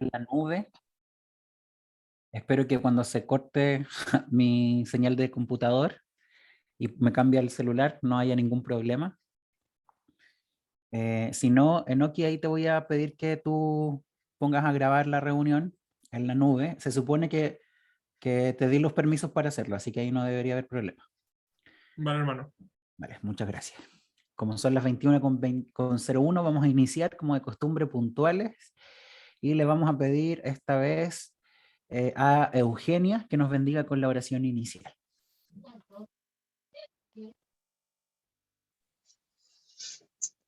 en la nube. Espero que cuando se corte mi señal de computador y me cambie el celular no haya ningún problema. Si no, Enoki, ahí te voy a pedir que tú pongas a grabar la reunión en la nube. Se supone que te di los permisos para hacerlo, así que ahí no debería haber problema. Vale, hermano. Vale, muchas gracias. Como son las 21:01, vamos a iniciar como de costumbre puntuales y le vamos a pedir esta vez a Eugenia que nos bendiga con la oración inicial.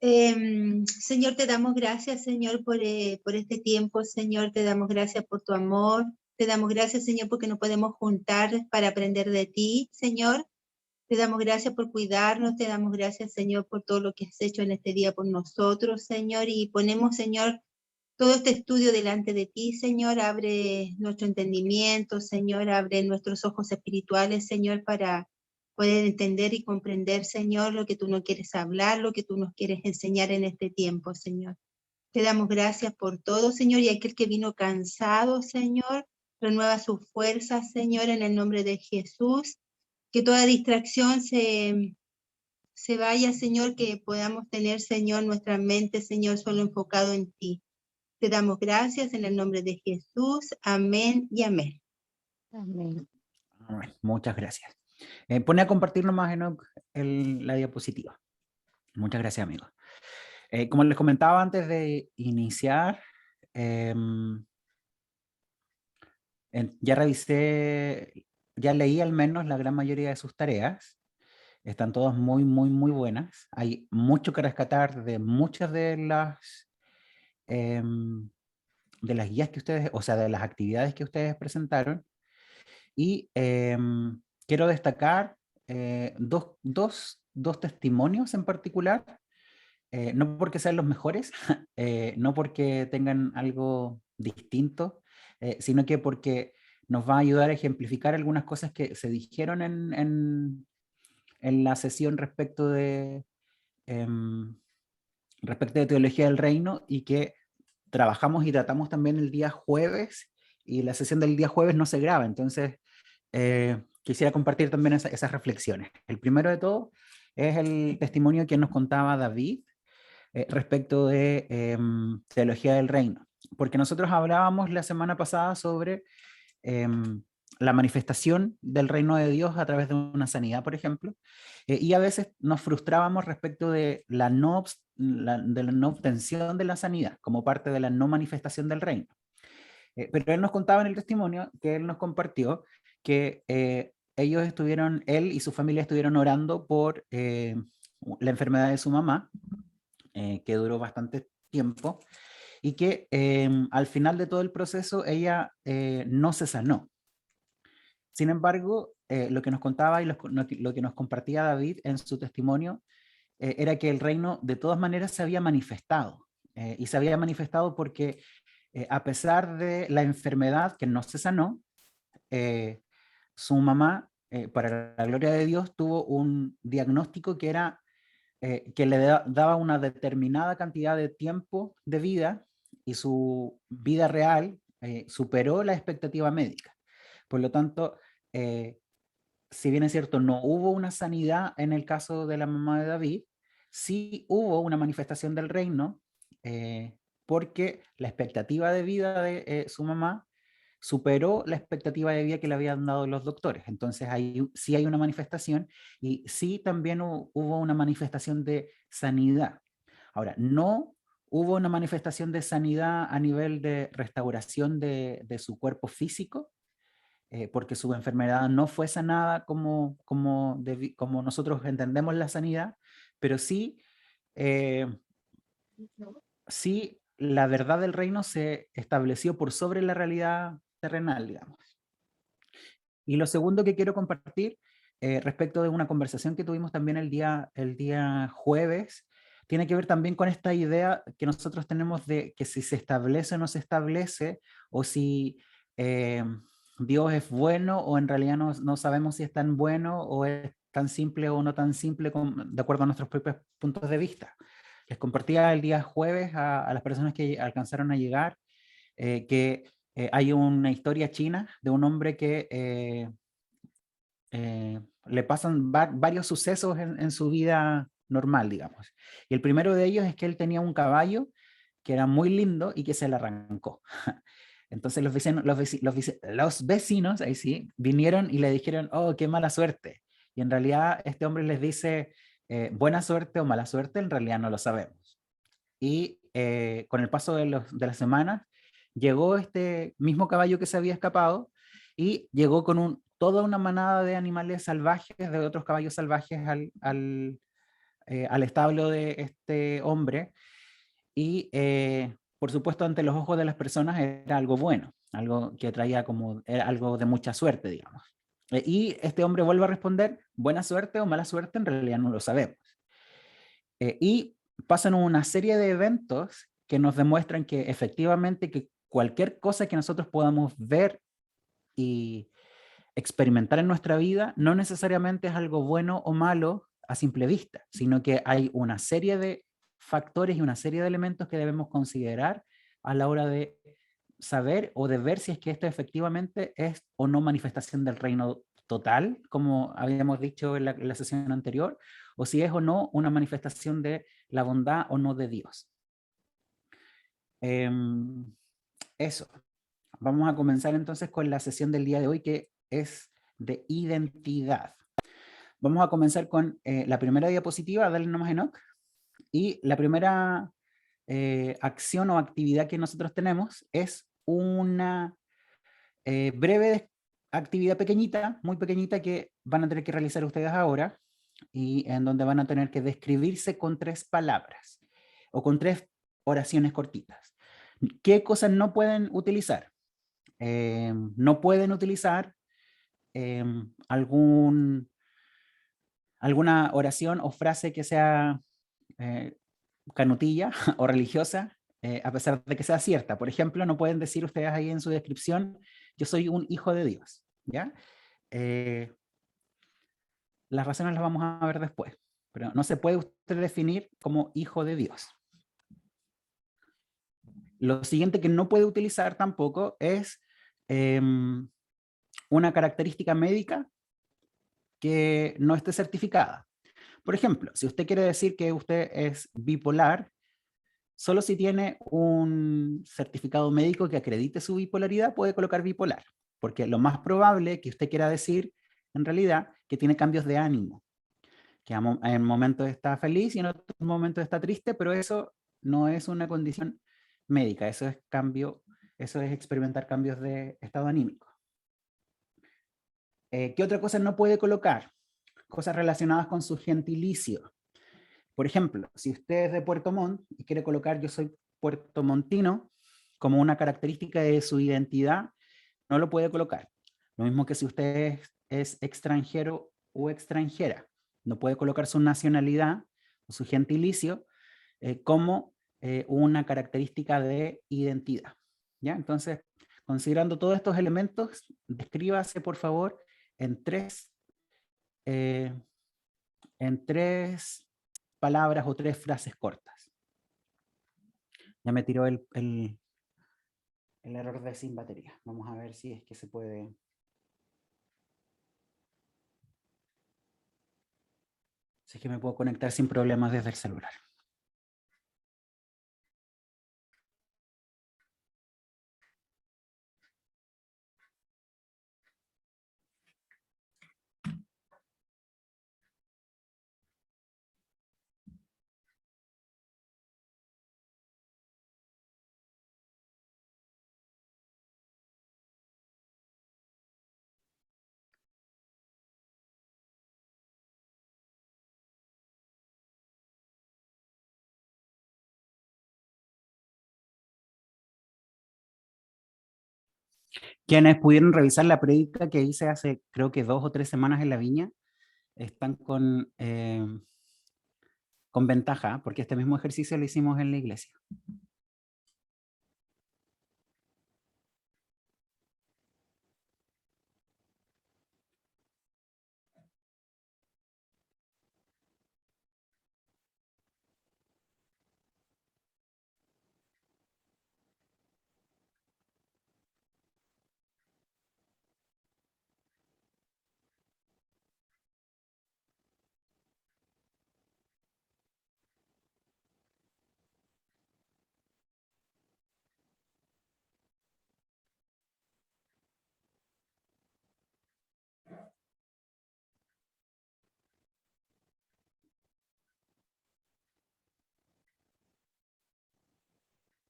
Señor, te damos gracias, Señor, por este tiempo, Señor, te damos gracias por tu amor, te damos gracias, Señor, porque nos podemos juntar para aprender de ti, Señor. Te damos gracias por cuidarnos, te damos gracias, Señor, por todo lo que has hecho en este día por nosotros, Señor, y ponemos, Señor, todo este estudio delante de ti, Señor. Abre nuestro entendimiento, Señor, abre nuestros ojos espirituales, Señor, para poder entender y comprender, Señor, lo que tú nos quieres hablar, lo que tú nos quieres enseñar en este tiempo, Señor. Te damos gracias por todo, Señor, y aquel que vino cansado, Señor, renueva sus fuerzas, Señor, en el nombre de Jesús. Que toda distracción se vaya, Señor, que podamos tener, Señor, nuestra mente, Señor, solo enfocado en ti. Te damos gracias en el nombre de Jesús. Amén y amén. Amén. Muchas gracias. Pone a compartir nomás, Enoch, la diapositiva. Muchas gracias, amigos. Como les comentaba antes de iniciar, ya revisé, ya leí al menos la gran mayoría de sus tareas. Están todas muy, muy, muy buenas. Hay mucho que rescatar de muchas de las guías que ustedes, o sea, de las actividades que ustedes presentaron. Y quiero destacar dos testimonios en particular, no porque sean los mejores, no porque tengan algo distinto, sino que porque nos va a ayudar a ejemplificar algunas cosas que se dijeron en la sesión respecto de teología del reino y que trabajamos y tratamos también el día jueves, y la sesión del día jueves no se graba, entonces quisiera compartir también esas reflexiones. El primero de todo es el testimonio que nos contaba David respecto de teología del reino, porque nosotros hablábamos la semana pasada sobre la manifestación del reino de Dios a través de una sanidad, por ejemplo, y a veces nos frustrábamos respecto de la no obtención de la sanidad como parte de la no manifestación del reino. Pero él nos contaba en el testimonio que él nos compartió que él y su familia estuvieron orando por la enfermedad de su mamá, que duró bastante tiempo, y que al final de todo el proceso ella no se sanó. Sin embargo, lo que nos contaba y lo que nos compartía David en su testimonio era que el reino de todas maneras se había manifestado. Y se había manifestado porque a pesar de la enfermedad que no se sanó, su mamá, para la gloria de Dios, tuvo un diagnóstico que era que le daba una determinada cantidad de tiempo de vida y su vida real superó la expectativa médica. Por lo tanto, si bien es cierto, no hubo una sanidad en el caso de la mamá de David, sí hubo una manifestación del reino, porque la expectativa de vida de su mamá superó la expectativa de vida que le habían dado los doctores. Entonces ahí sí hay una manifestación y sí también hubo una manifestación de sanidad. Ahora, no hubo una manifestación de sanidad a nivel de restauración de su cuerpo físico, porque su enfermedad no fue sanada como nosotros entendemos la sanidad, pero sí, eh, sí la verdad del reino se estableció por sobre la realidad terrenal, digamos. Y lo segundo que quiero compartir respecto de una conversación que tuvimos también el día jueves, tiene que ver también con esta idea que nosotros tenemos de que si se establece o no se establece, o si Dios es bueno o en realidad no sabemos si es tan bueno o es tan simple o no tan simple de acuerdo a nuestros propios puntos de vista. Les compartía el día jueves a las personas que alcanzaron a llegar que hay una historia china de un hombre que le pasan varios sucesos en su vida normal, digamos. Y el primero de ellos es que él tenía un caballo que era muy lindo y que se le arrancó. Entonces los vecinos, ahí sí, vinieron y le dijeron, oh, qué mala suerte. Y en realidad este hombre les dice, buena suerte o mala suerte, en realidad no lo sabemos. Y con el paso de las semanas, llegó este mismo caballo que se había escapado y llegó con toda una manada de animales salvajes, de otros caballos salvajes al establo de este hombre. Y por supuesto, ante los ojos de las personas era algo bueno, algo que traía como, era algo de mucha suerte, digamos. Y este hombre vuelve a responder, buena suerte o mala suerte, en realidad no lo sabemos. Y pasan una serie de eventos que nos demuestran que efectivamente que cualquier cosa que nosotros podamos ver y experimentar en nuestra vida no necesariamente es algo bueno o malo a simple vista, sino que hay una serie de factores y una serie de elementos que debemos considerar a la hora de saber o de ver si es que esto efectivamente es o no manifestación del reino total, como habíamos dicho en la sesión anterior, o si es o no una manifestación de la bondad o no de Dios. Eso. Vamos a comenzar entonces con la sesión del día de hoy, que es de identidad. Vamos a comenzar con la primera diapositiva, dale nomás Enoch, y la primera acción o actividad que nosotros tenemos es una breve actividad pequeñita, muy pequeñita, que van a tener que realizar ustedes ahora, y en donde van a tener que describirse con 3 palabras, o con 3 oraciones cortitas. ¿Qué cosas no pueden utilizar? No pueden utilizar alguna oración o frase que sea eh, canutilla o religiosa, a pesar de que sea cierta. Por ejemplo, no pueden decir ustedes ahí en su descripción, yo soy un hijo de Dios, ¿ya? Eh, las razones las vamos a ver después, pero no se puede usted definir como hijo de Dios. Lo siguiente que no puede utilizar tampoco es una característica médica que no esté certificada. Por ejemplo, si usted quiere decir que usted es bipolar, solo si tiene un certificado médico que acredite su bipolaridad, puede colocar bipolar, porque lo más probable que usted quiera decir, en realidad, que tiene cambios de ánimo, que en momentos está feliz y en otros momentos está triste, pero eso no es una condición médica, eso es eso es experimentar cambios de estado anímico. ¿Qué otra cosa no puede colocar? Cosas relacionadas con su gentilicio. Por ejemplo, si usted es de Puerto Montt y quiere colocar yo soy puertomontino como una característica de su identidad, no lo puede colocar. Lo mismo que si usted es extranjero o extranjera. No puede colocar su nacionalidad o su gentilicio como una característica de identidad. ¿Ya? Entonces, considerando todos estos elementos, descríbase por favor en eh, en tres palabras o 3 frases cortas. Ya me tiró el error de sin batería. Vamos a ver si es que se puede. Si es que me puedo conectar sin problemas desde el celular. Quienes pudieron revisar la prédica que hice hace creo que 2 o 3 semanas en la viña, están con ventaja, porque este mismo ejercicio lo hicimos en la iglesia.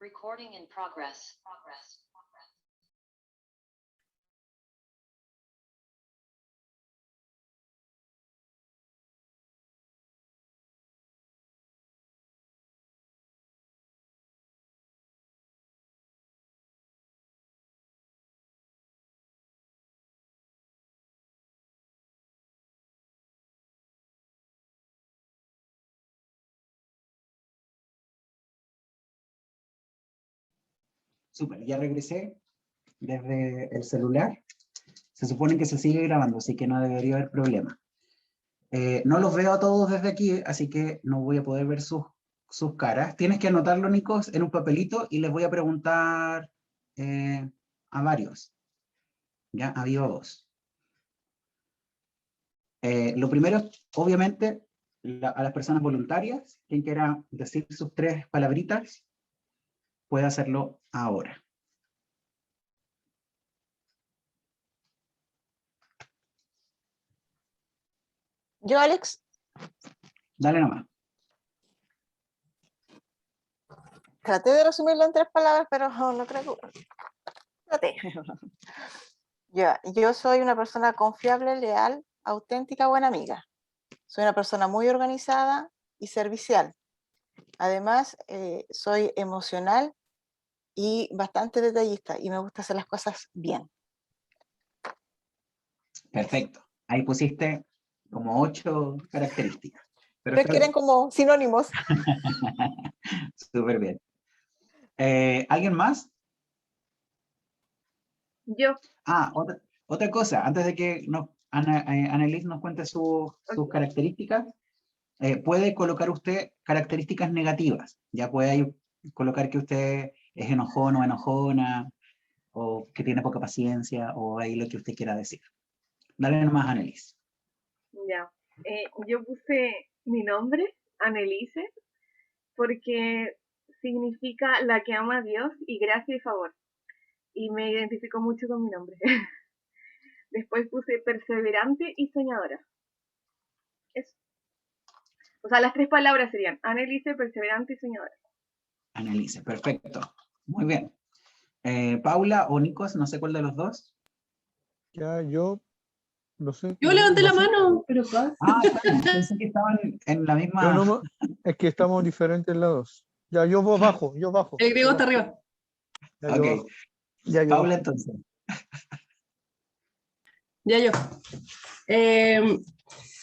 Recording in progress. Súper, ya regresé desde el celular. Se supone que se sigue grabando, así que no debería haber problema. No los veo a todos desde aquí, así que no voy a poder ver sus caras. Tienes que anotarlo, Nicos, en un papelito y les voy a preguntar a varios. Ya, a viva voz. Lo primero, obviamente, a las personas voluntarias, quien quiera decir sus 3 palabritas, puede hacerlo ahora. Yo, Alex, Dale nomás. traté de resumirlo en 3 palabras, pero no creo que... Traté. Yo soy una persona confiable, leal, auténtica, buena amiga. Soy una persona muy organizada y servicial. Además, soy emocional y bastante detallista y me gusta hacer las cosas bien. Perfecto. Ahí pusiste como 8 características. Pero Pero quieren como sinónimos. súper bien. ¿Alguien más? Yo. Otra cosa, antes de que Annelies nos cuente sus características, puede colocar usted características negativas. Ya puede ahí colocar que usted es enojón o enojona, o que tiene poca paciencia, o ahí lo que usted quiera decir. Dale nomás, Annelies. Ya. Yo puse mi nombre, Annelise, porque significa la que ama a Dios y gracia y favor. Y me identifico mucho con mi nombre. Después puse perseverante y soñadora. Eso. O sea, las 3 palabras serían Annelise, perseverante y soñadora. Annelies, perfecto. Muy bien. Paula o Nicos, no sé cuál de los dos. Ya, yo lo sé. Yo levanté lo la sé. mano, pero ¿cuál? Claro, pensé que estaban en la misma... Yo no, es que estamos en diferentes lados. Ya, yo bajo, yo bajo. El griego está arriba. Ya, yo Ok. bajo. Ya, yo Paula, bajo. entonces. Ya yo.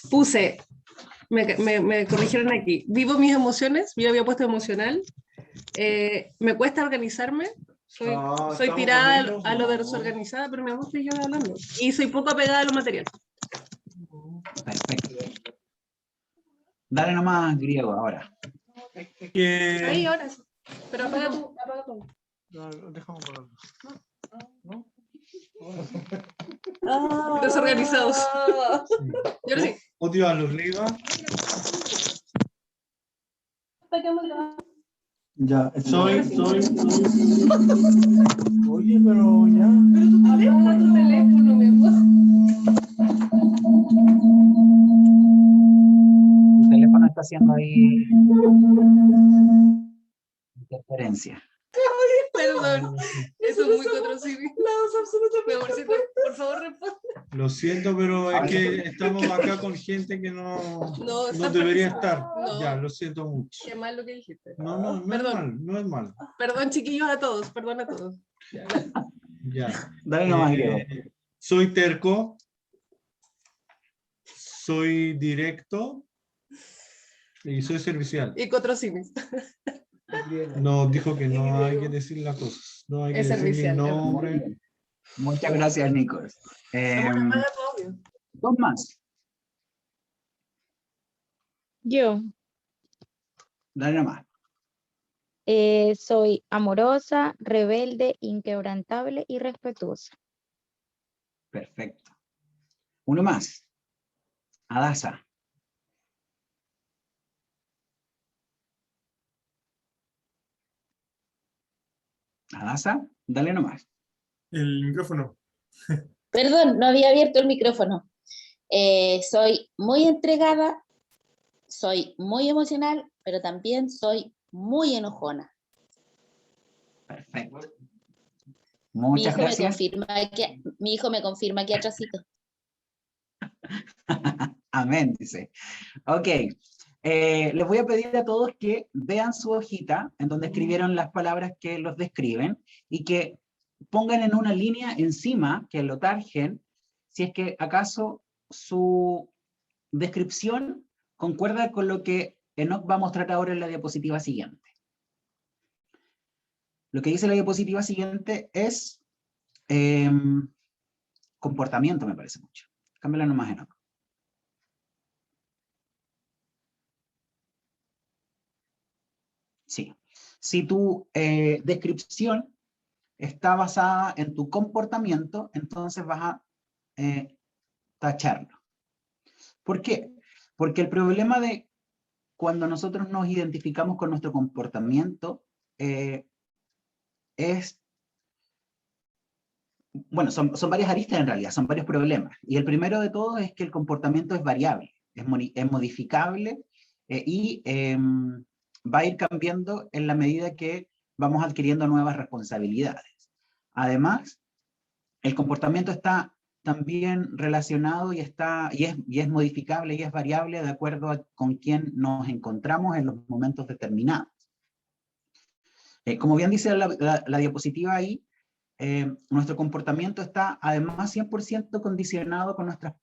Puse, me corrigieron aquí. Vivo mis emociones, yo había puesto emocional. Me cuesta organizarme. Soy tirada a lo de desorganizada, pero me gusta yo hablando. Y soy poco apegada a lo material. Perfecto. Dale nomás griego ahora. Ahí, ahora sí. Pero apaga tú. Ya, dejamos por ¿no? Desorganizados. Yo ahora sí. Odio a los Leiva. Ya, Soy. Oye, pero ya. Apaga tu teléfono, mi amor. Tu teléfono está haciendo ahí interferencia. Perdón. Eso es muy cotrocini. Mi amorcito, por favor, responde. Lo siento, pero es que estamos acá con gente que no está debería participando. estar. No. Ya, lo siento mucho. Qué mal lo que dijiste. No es Perdón. mal, no es mal. Perdón, chiquillos, a todos. Perdón a todos. Ya, dale. Ya. Dale nomás, griego. Soy terco. Soy directo. Y soy servicial. Y cotrocinis. No, dijo que no hay que decir las cosas. No hay que Es decir mi servicial, nombre. Muchas gracias, Nicos. Apaga tu audio. Dos más. Yo Dale nomás. soy amorosa, rebelde, inquebrantable y respetuosa. Perfecto. Uno más. Adasa. Adasa, dale nomás. El micrófono. Perdón, no había abierto el micrófono. Soy muy entregada, soy muy emocional, pero también soy muy enojona. Perfecto. Mi Muchas hijo gracias. mi hijo me confirma que atrasito. Amén, dice. Ok. Les voy a pedir a todos que vean su hojita en donde escribieron las palabras que los describen y que pongan en una línea encima, que lo tarjen, si es que acaso su descripción concuerda con lo que Enoch va a mostrar ahora en la diapositiva siguiente. Lo que dice la diapositiva siguiente es comportamiento, me parece mucho. Cámbiala nomás, Enoch. Sí. Si tu descripción está basada en tu comportamiento, entonces vas a tacharlo. ¿Por qué? Porque el problema de cuando nosotros nos identificamos con nuestro comportamiento bueno, son varias aristas en realidad, son varios problemas. Y el primero de todos es que el comportamiento es variable, es modificable y va a ir cambiando en la medida que vamos adquiriendo nuevas responsabilidades. Además, el comportamiento está también relacionado y es modificable y es variable de acuerdo con quién nos encontramos en los momentos determinados. Como bien dice la diapositiva ahí, nuestro comportamiento está además 100% condicionado con nuestras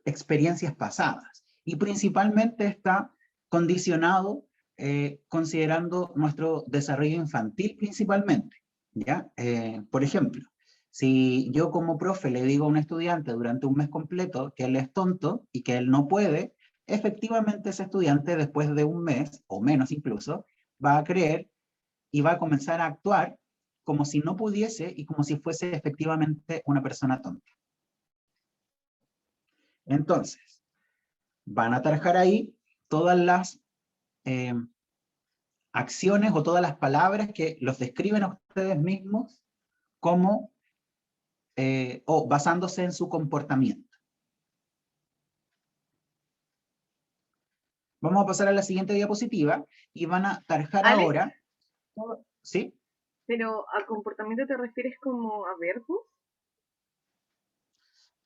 experiencias pasadas y principalmente está condicionado considerando nuestro desarrollo infantil principalmente, ¿ya? Por ejemplo, si yo como profe le digo a un estudiante durante un mes completo que él es tonto y que él no puede, efectivamente ese estudiante después de un mes, o menos incluso, va a creer y va a comenzar a actuar como si no pudiese y como si fuese efectivamente una persona tonta. Entonces, van a trabajar ahí todas las acciones o todas las palabras que los describen a ustedes mismos como o basándose en su comportamiento. Vamos a pasar a la siguiente diapositiva y van a tarjar ahora. ¿Sí? Pero ¿a comportamiento te refieres como a verbos?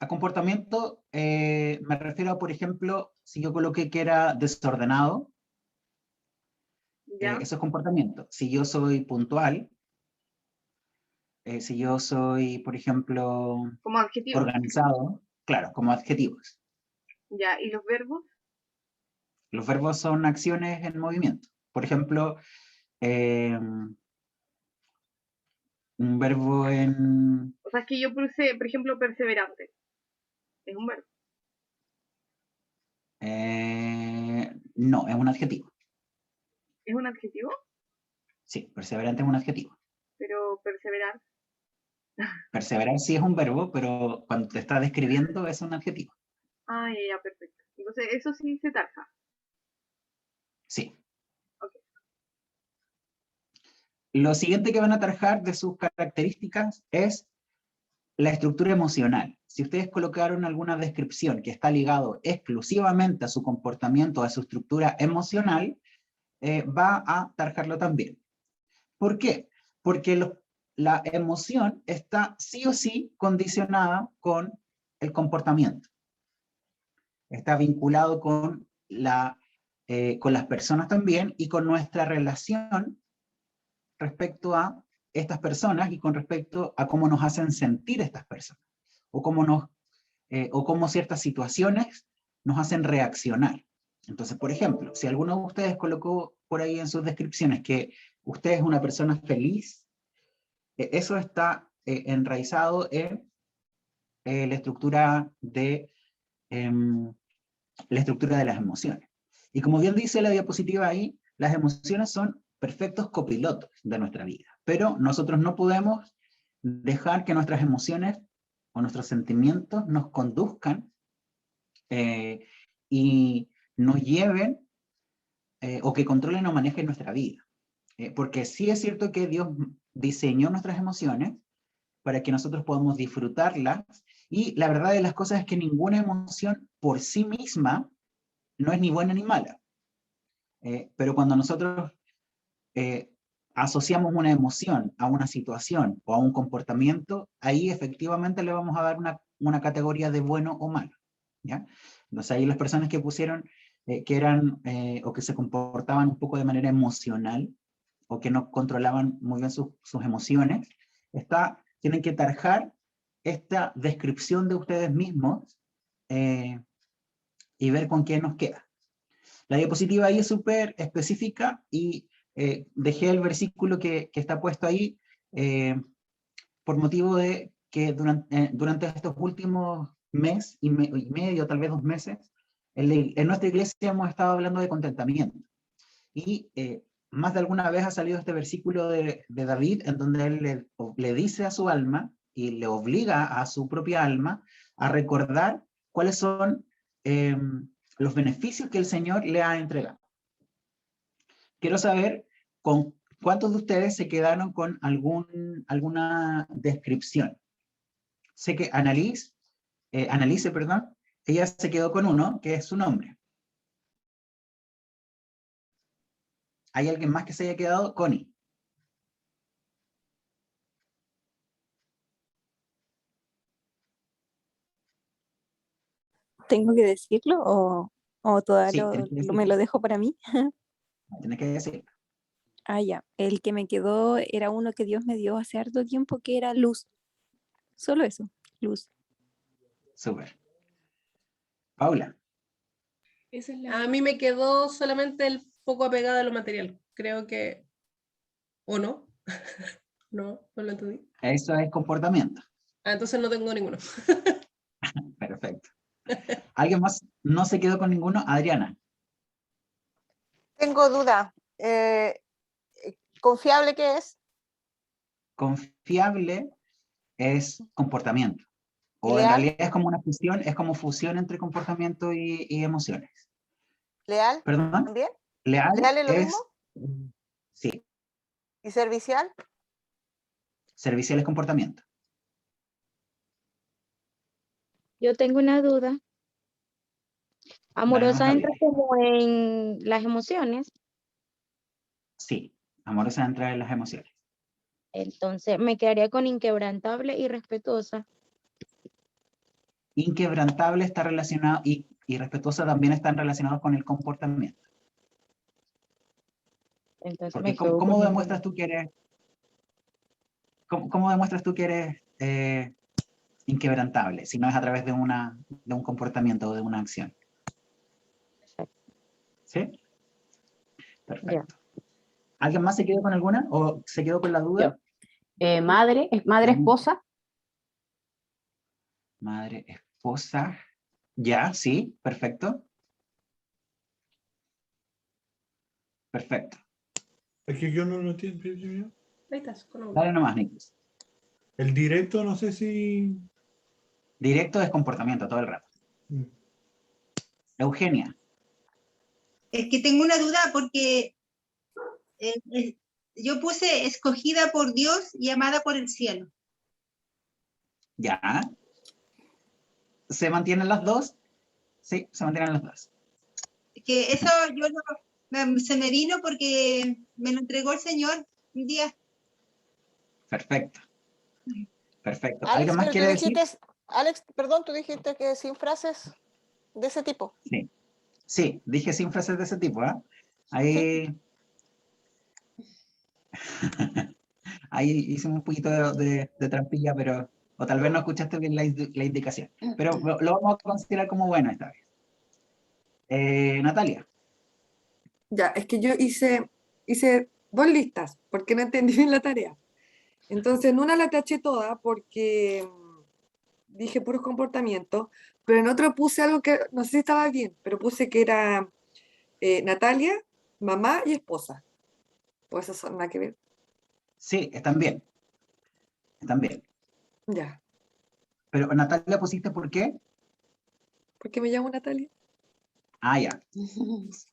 A comportamiento me refiero a, por ejemplo, si yo coloqué que era desordenado, eso es comportamiento. Si yo soy puntual, si yo soy, por ejemplo, como adjetivos, organizado, claro, como adjetivos. Ya, ¿y los verbos? Los verbos son acciones en movimiento. Por ejemplo, un verbo en... O sea, es que yo puse, por ejemplo, perseverante. ¿Es un verbo? No, es un adjetivo. ¿Es un adjetivo? Sí, perseverante es un adjetivo. Pero perseverar. Perseverar sí es un verbo, pero cuando te está describiendo es un adjetivo. Ah, ya, perfecto. Entonces, eso sí se tarja. Sí. Okay. Lo siguiente que van a tarjar de sus características es la estructura emocional. Si ustedes colocaron alguna descripción que está ligado exclusivamente a su comportamiento, a su estructura emocional, va a tarjarlo también. ¿Por qué? Porque la emoción está sí o sí condicionada con el comportamiento. Está vinculado con las personas también y con nuestra relación respecto a estas personas y con respecto a cómo nos hacen sentir estas personas o cómo ciertas situaciones nos hacen reaccionar. Entonces, por ejemplo, si alguno de ustedes colocó por ahí en sus descripciones que usted es una persona feliz, eso está enraizado en la estructura de las emociones. Y como bien dice la diapositiva ahí, las emociones son perfectos copilotos de nuestra vida, pero nosotros no podemos dejar que nuestras emociones o nuestros sentimientos nos conduzcan y nos lleven o que controlen o manejen nuestra vida. Porque sí es cierto que Dios diseñó nuestras emociones para que nosotros podamos disfrutarlas, y la verdad de las cosas es que ninguna emoción por sí misma no es ni buena ni mala. Pero cuando nosotros asociamos una emoción a una situación o a un comportamiento, ahí efectivamente le vamos a dar una categoría de bueno o malo, ¿ya? Entonces ahí las personas que pusieron que eran o que se comportaban un poco de manera emocional o que no controlaban muy bien sus emociones, tienen que tarjar esta descripción de ustedes mismos y ver con qué nos queda. La diapositiva ahí es súper específica y dejé el versículo que está puesto ahí por motivo de que durante estos últimos mes y medio, tal vez 2 meses, en nuestra iglesia hemos estado hablando de contentamiento. Y más de alguna vez ha salido este versículo de David, en donde él le dice a su alma y le obliga a su propia alma a recordar cuáles son los beneficios que el Señor le ha entregado. Quiero saber con cuántos de ustedes se quedaron con alguna descripción. Sé que Annalise, ella se quedó con uno, que es su nombre. ¿Hay alguien más que se haya quedado? Connie. ¿Tengo que decirlo o todavía Sí, me lo dejo para mí? Tienes que decirlo. Ah, ya. El que me quedó era uno que Dios me dio hace harto tiempo, que era luz. Solo eso, luz. Súper. Paula. A mí me quedó solamente el poco apegado a lo material. Creo que... ¿O no? No lo entendí. Eso es comportamiento. Entonces no tengo ninguno. Perfecto. ¿Alguien más no se quedó con ninguno? Adriana. Tengo duda. ¿Confiable qué es? Confiable es comportamiento. O en realidad es como una fusión, es como fusión entre comportamiento y emociones. ¿Leal? ¿Perdón? ¿También? ¿Leal es lo mismo? Sí. ¿Y servicial? Servicial es comportamiento. Yo tengo una duda. ¿Amorosa entra como en las emociones? Sí, amorosa entra en las emociones. Entonces me quedaría con inquebrantable y respetuosa. Inquebrantable está relacionado y respetuosa también están relacionados con el comportamiento. Entonces porque me quedo ¿cómo con demuestras tú que eres cómo demuestras tú que eres inquebrantable si no es a través de un comportamiento o de una acción? ¿Sí? Perfecto. ¿Alguien más se quedó con alguna o se quedó con la duda? Madre esposa. Madre, esposa. Ya, sí, perfecto. Perfecto. Es que yo no lo entiendo. Ahí estás. Dale nomás, Nicolás. El directo, no sé si... Directo es comportamiento todo el rato. Eugenia. Es que tengo una duda porque yo puse escogida por Dios y amada por el cielo. Ya. ¿Se mantienen las dos? Sí, se mantienen las dos. Que eso se me vino porque me lo entregó el Señor un día. Perfecto. Perfecto. Alex, ¿Alguien más pero quiere decir? Alex, perdón, tú dijiste que sin frases de ese tipo. Sí. Sí, dije sin frases de ese tipo, ¿eh? Ahí... Ahí hicimos un poquito de trampilla, pero... O tal vez no escuchaste bien la indicación. Pero lo vamos a considerar como bueno esta vez. Natalia. Ya, es que yo hice 2 listas, porque no entendí bien la tarea. Entonces, en una la taché toda porque dije puros comportamientos, pero en otro puse algo que no sé si estaba bien, pero puse que era Natalia, mamá y esposa. Pues eso son nada que ver. Sí, están bien. Están bien. Ya. Pero Natalia pusiste ¿por qué? ¿Por qué me llamo Natalia? Ah, ya.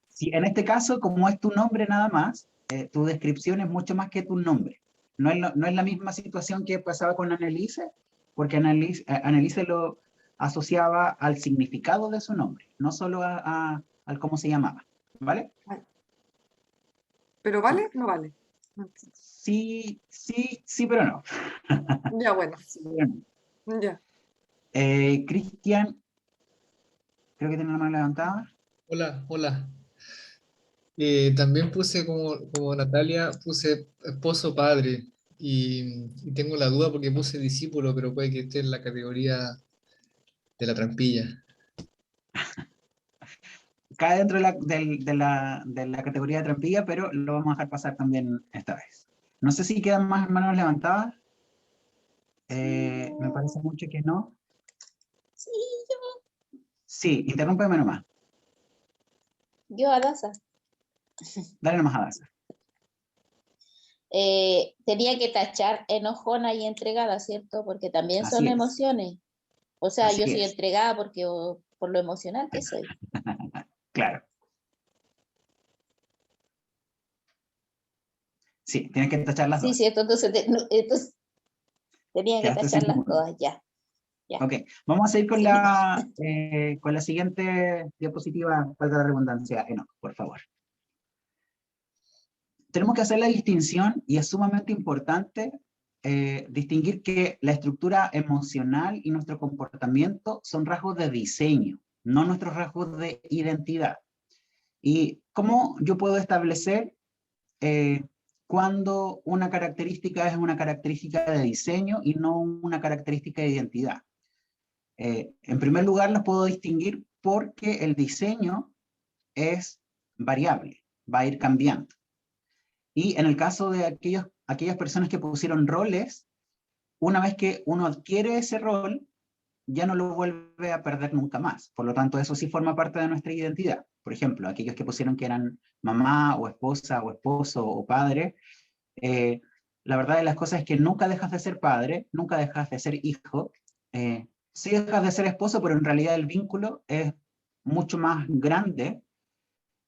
Sí, en este caso, como es tu nombre nada más, tu descripción es mucho más que tu nombre. No es la misma situación que pasaba con Annelise, porque Annelise lo asociaba al significado de su nombre, no solo al cómo se llamaba. ¿Vale? ¿Pero vale? No vale. Sí, pero no. Ya, bueno. Sí, pero no. Ya. Cristian, creo que tiene la mano levantada. Hola, hola. También puse como Natalia, puse esposo padre y tengo la duda porque puse discípulo, pero puede que esté en la categoría de la trampilla. Cae dentro de la categoría de trampilla, pero lo vamos a dejar pasar también esta vez. No sé si quedan más manos levantadas. Me parece mucho que no. Sí, yo. Sí, interrúmpeme nomás. Yo, Adasa. Dale nomás a Daza. Tenía que tachar enojona y entregada, ¿cierto? Porque también son Así es. emociones. O sea, yo Así soy es. entregada porque por lo emocional que soy. Claro. Sí, tienes que tachar las Sí, dos. cierto, entonces tenía que Quedaste sin tacharlas ninguna. todas, ya. Ok, vamos a seguir con Sí. con la siguiente diapositiva, valga la redundancia, Enoch, por favor. Tenemos que hacer la distinción, y es sumamente importante distinguir que la estructura emocional y nuestro comportamiento son rasgos de diseño, no nuestros rasgos de identidad. ¿Y cómo yo puedo establecer cuando una característica es una característica de diseño y no una característica de identidad? En primer lugar, los puedo distinguir porque el diseño es variable, va a ir cambiando. Y en el caso de aquellas personas que pusieron roles, una vez que uno adquiere ese rol, ya no lo vuelve a perder nunca más. Por lo tanto, eso sí forma parte de nuestra identidad. Por ejemplo, aquellos que pusieron que eran mamá o esposa o esposo o padre, la verdad de las cosas es que nunca dejas de ser padre, nunca dejas de ser hijo, sí dejas de ser esposo, pero en realidad el vínculo es mucho más grande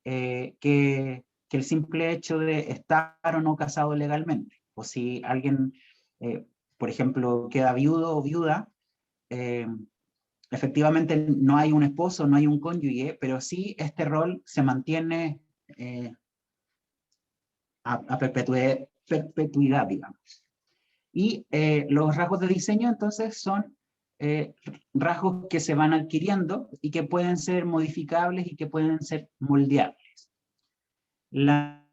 que el simple hecho de estar o no casado legalmente. O si alguien, por ejemplo, queda viudo o viuda, efectivamente no hay un esposo, no hay un cónyuge, pero sí este rol se mantiene a perpetuidad, digamos. Y los rasgos de diseño, entonces, son rasgos que se van adquiriendo y que pueden ser modificables y que pueden ser moldeables. La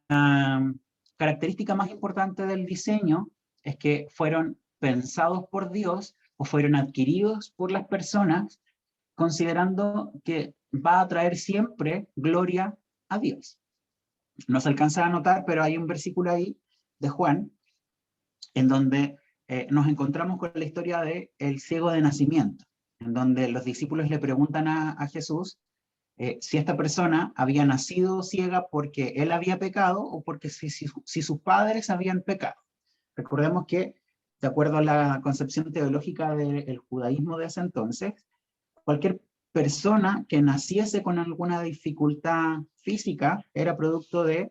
característica más importante del diseño es que fueron pensados por Dios o fueron adquiridos por las personas considerando que va a traer siempre gloria a Dios. No se alcanza a notar, pero hay un versículo ahí de Juan en donde nos encontramos con la historia de el ciego de nacimiento, en donde los discípulos le preguntan a Jesús si esta persona había nacido ciega porque él había pecado o porque si sus padres habían pecado. Recordemos que, de acuerdo a la concepción teológica del judaísmo de ese entonces, cualquier persona que naciese con alguna dificultad física era producto del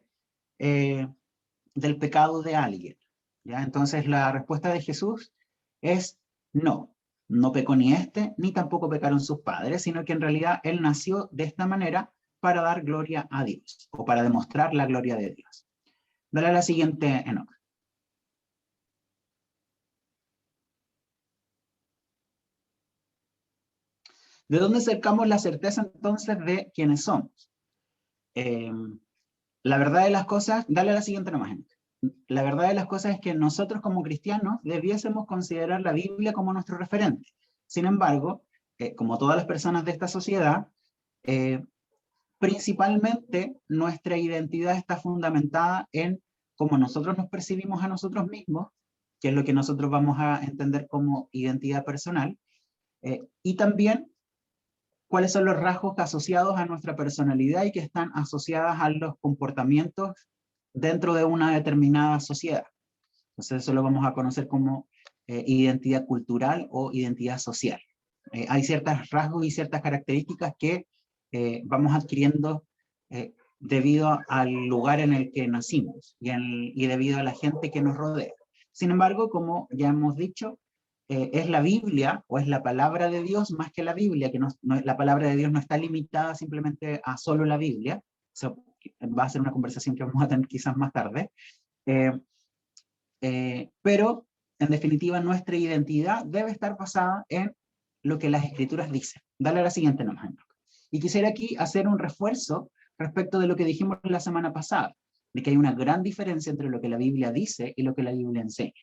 pecado de alguien. ¿Ya? Entonces la respuesta de Jesús es no. No pecó ni ni tampoco pecaron sus padres, sino que en realidad él nació de esta manera para dar gloria a Dios, o para demostrar la gloria de Dios. Dale a la siguiente, Enoch. ¿De dónde sacamos la certeza entonces de quiénes somos? La verdad de las cosas, dale a la siguiente nomás, Enoch. La verdad de las cosas es que nosotros como cristianos debiésemos considerar la Biblia como nuestro referente. Sin embargo, como todas las personas de esta sociedad, principalmente nuestra identidad está fundamentada en cómo nosotros nos percibimos a nosotros mismos, que es lo que nosotros vamos a entender como identidad personal, y también cuáles son los rasgos asociados a nuestra personalidad y que están asociadas a los comportamientos dentro de una determinada sociedad. Entonces eso lo vamos a conocer como identidad cultural o identidad social. Hay ciertos rasgos y ciertas características que vamos adquiriendo debido al lugar en el que nacimos y debido a la gente que nos rodea. Sin embargo, como ya hemos dicho, es la Biblia o es la palabra de Dios más que la Biblia, que la palabra de Dios no está limitada simplemente a solo la Biblia. Eso va a ser una conversación que vamos a tener quizás más tarde. pero en definitiva nuestra identidad debe estar basada en lo que las escrituras dicen. Dale a la siguiente nomás. Y quisiera aquí hacer un refuerzo respecto de lo que dijimos la semana pasada, de que hay una gran diferencia entre lo que la Biblia dice y lo que la Biblia enseña.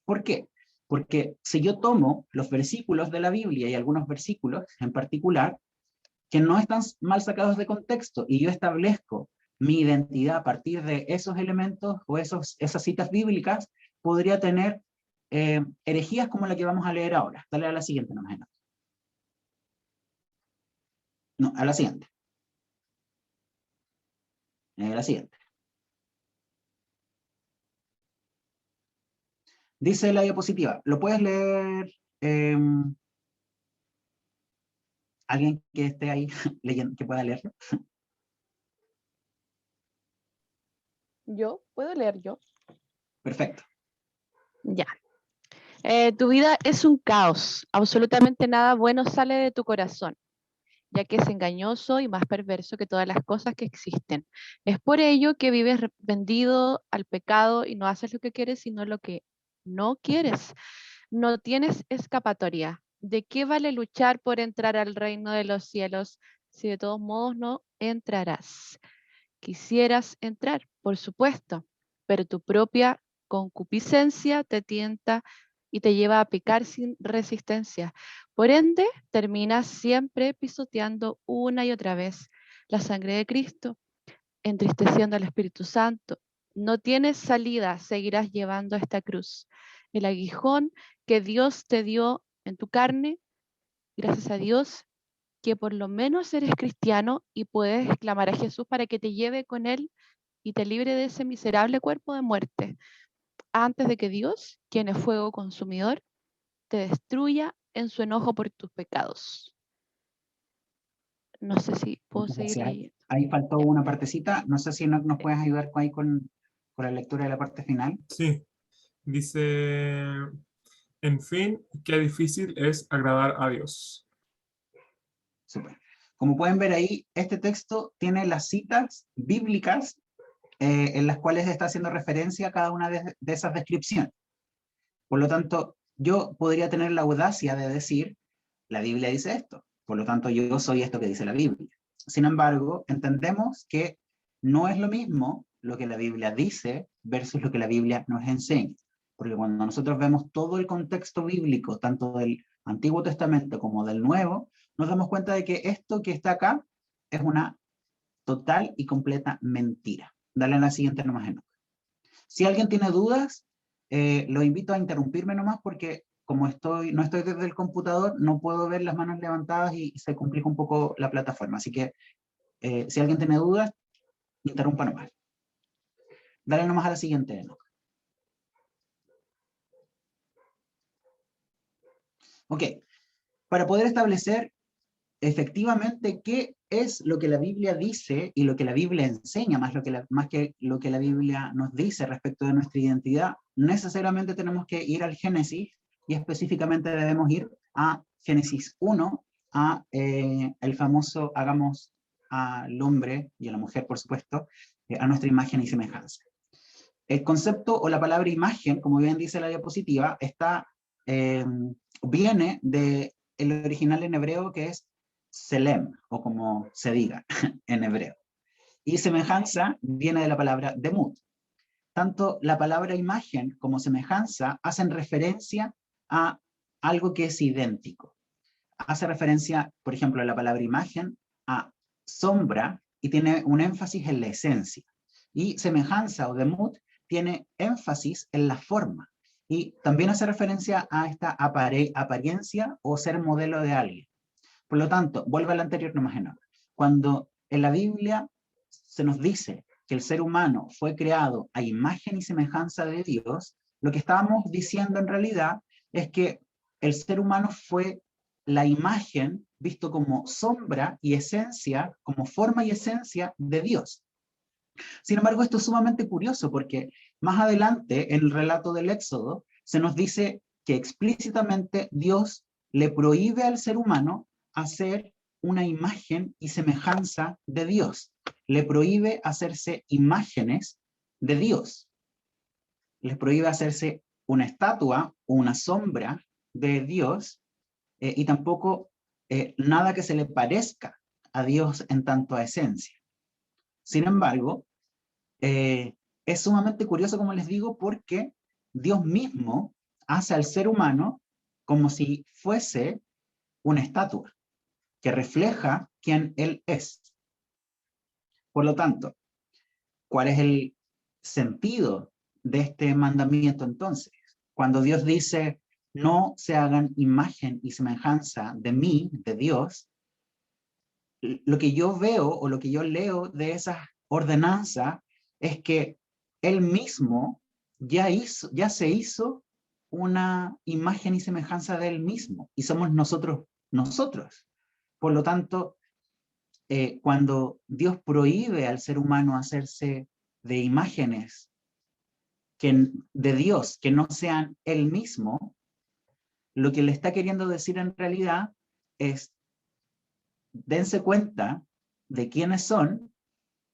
¿Por qué? Porque si yo tomo los versículos de la Biblia y algunos versículos en particular, que no están mal sacados de contexto, y yo establezco mi identidad a partir de esos elementos o esas citas bíblicas, podría tener herejías como la que vamos a leer ahora. Dale a la siguiente, no más. No, a la siguiente. La siguiente. Dice la diapositiva, ¿lo puedes leer? ¿Alguien que esté ahí leyendo, que pueda leerlo? ¿Yo? ¿Puedo leer yo? Perfecto. Ya. Tu vida es un caos. Absolutamente nada bueno sale de tu corazón, ya que es engañoso y más perverso que todas las cosas que existen. Es por ello que vives vendido al pecado y no haces lo que quieres, sino lo que no quieres. No tienes escapatoria. ¿De qué vale luchar por entrar al reino de los cielos si de todos modos no entrarás? Quisieras entrar, por supuesto, pero tu propia concupiscencia te tienta y te lleva a pecar sin resistencia. Por ende, terminas siempre pisoteando una y otra vez la sangre de Cristo, entristeciendo al Espíritu Santo. No tienes salida, seguirás llevando esta cruz. El aguijón que Dios te dio en tu carne, gracias a Dios, que por lo menos eres cristiano y puedes clamar a Jesús para que te lleve con Él y te libre de ese miserable cuerpo de muerte, antes de que Dios, quien es fuego consumidor, te destruya en su enojo por tus pecados. No sé si puedo seguir leyendo. Ahí faltó una partecita, no sé si nos puedes ayudar ahí con la lectura de la parte final. Sí, dice, en fin, qué difícil es agradar a Dios. Súper. Como pueden ver ahí, este texto tiene las citas bíblicas en las cuales está haciendo referencia a cada una de esas descripciones. Por lo tanto, yo podría tener la audacia de decir, la Biblia dice esto, por lo tanto yo soy esto que dice la Biblia. Sin embargo, entendemos que no es lo mismo lo que la Biblia dice versus lo que la Biblia nos enseña. Porque cuando nosotros vemos todo el contexto bíblico, tanto del Antiguo Testamento como del Nuevo, nos damos cuenta de que esto que está acá es una total y completa mentira. Dale a la siguiente nomás. Si alguien tiene dudas, lo invito a interrumpirme nomás porque como no estoy desde el computador, no puedo ver las manos levantadas y se complica un poco la plataforma. Así que si alguien tiene dudas, interrumpa nomás. Dale nomás a la siguiente, Enoch. Ok, para poder establecer efectivamente qué es lo que la Biblia dice y lo que la Biblia enseña, más que lo que la Biblia nos dice respecto de nuestra identidad, necesariamente tenemos que ir al Génesis y específicamente debemos ir a Génesis 1, a el famoso hagamos al hombre y a la mujer, por supuesto, a nuestra imagen y semejanza. El concepto o la palabra imagen, como bien dice la diapositiva, viene del original en hebreo que es Selem, o como se diga en hebreo. Y semejanza viene de la palabra demut. Tanto la palabra imagen como semejanza hacen referencia a algo que es idéntico. Hace referencia, por ejemplo, la palabra imagen a sombra y tiene un énfasis en la esencia. Y semejanza o demut tiene énfasis en la forma. Y también hace referencia a esta apariencia o ser modelo de alguien. Por lo tanto, vuelvo al anterior nomás. Cuando en la Biblia se nos dice que el ser humano fue creado a imagen y semejanza de Dios, lo que estábamos diciendo en realidad es que el ser humano fue la imagen visto como sombra y esencia, como forma y esencia de Dios. Sin embargo, esto es sumamente curioso porque más adelante en el relato del Éxodo se nos dice que explícitamente Dios le prohíbe al ser humano hacer una imagen y semejanza de Dios. Le prohíbe hacerse imágenes de Dios. les prohíbe hacerse una estatua o una sombra de Dios, y tampoco nada que se le parezca a Dios en tanto a esencia. Sin embargo, es sumamente curioso, como les digo, porque Dios mismo hace al ser humano como si fuese una estatua que refleja quién Él es. Por lo tanto, ¿cuál es el sentido de este mandamiento entonces? Cuando Dios dice, no se hagan imagen y semejanza de mí, de Dios, lo que yo veo o lo que yo leo de esa ordenanza es que Él mismo ya se hizo una imagen y semejanza de Él mismo, y somos nosotros. Por lo tanto, cuando Dios prohíbe al ser humano hacerse de imágenes de Dios que no sean Él mismo, lo que le está queriendo decir en realidad es: dense cuenta de quiénes son,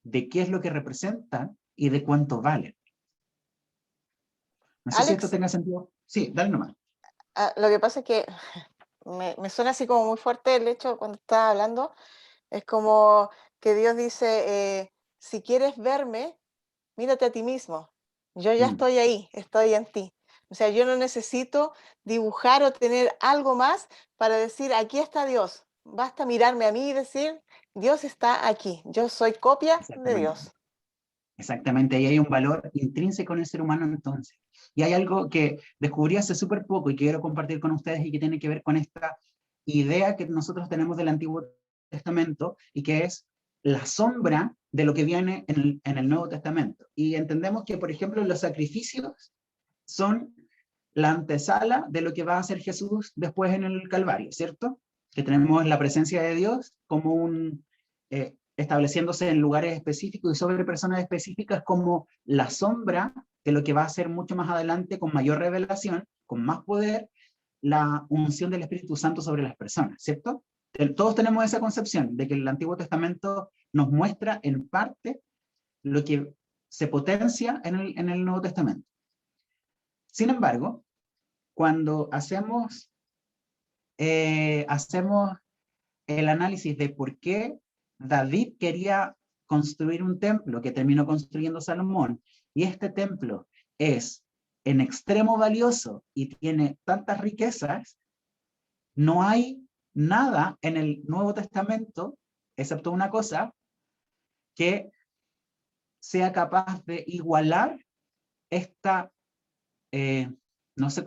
de qué es lo que representan y de cuánto valen. No sé si esto tenga sentido. Sí, dale nomás. Lo que pasa es que me suena así como muy fuerte el hecho cuando estás hablando. Es como que Dios dice, si quieres verme, mírate a ti mismo. Yo ya estoy ahí, estoy en ti. O sea, yo no necesito dibujar o tener algo más para decir, aquí está Dios. Basta mirarme a mí y decir, Dios está aquí. Yo soy copia de Dios. Exactamente, ahí hay un valor intrínseco en el ser humano entonces. Y hay algo que descubrí hace súper poco y que quiero compartir con ustedes y que tiene que ver con esta idea que nosotros tenemos del Antiguo Testamento y que es la sombra de lo que viene en el Nuevo Testamento. Y entendemos que, por ejemplo, los sacrificios son la antesala de lo que va a hacer Jesús después en el Calvario, ¿cierto? Que tenemos la presencia de Dios como estableciéndose en lugares específicos y sobre personas específicas como la sombra de lo que va a ser mucho más adelante, con mayor revelación, con más poder, la unción del Espíritu Santo sobre las personas, ¿cierto? Todos tenemos esa concepción de que el Antiguo Testamento nos muestra en parte lo que se potencia en el Nuevo Testamento. Sin embargo, cuando hacemos el análisis de por qué David quería construir un templo que terminó construyendo Salomón, y este templo es en extremo valioso y tiene tantas riquezas, no hay nada en el Nuevo Testamento, excepto una cosa, que sea capaz de igualar esta, no sé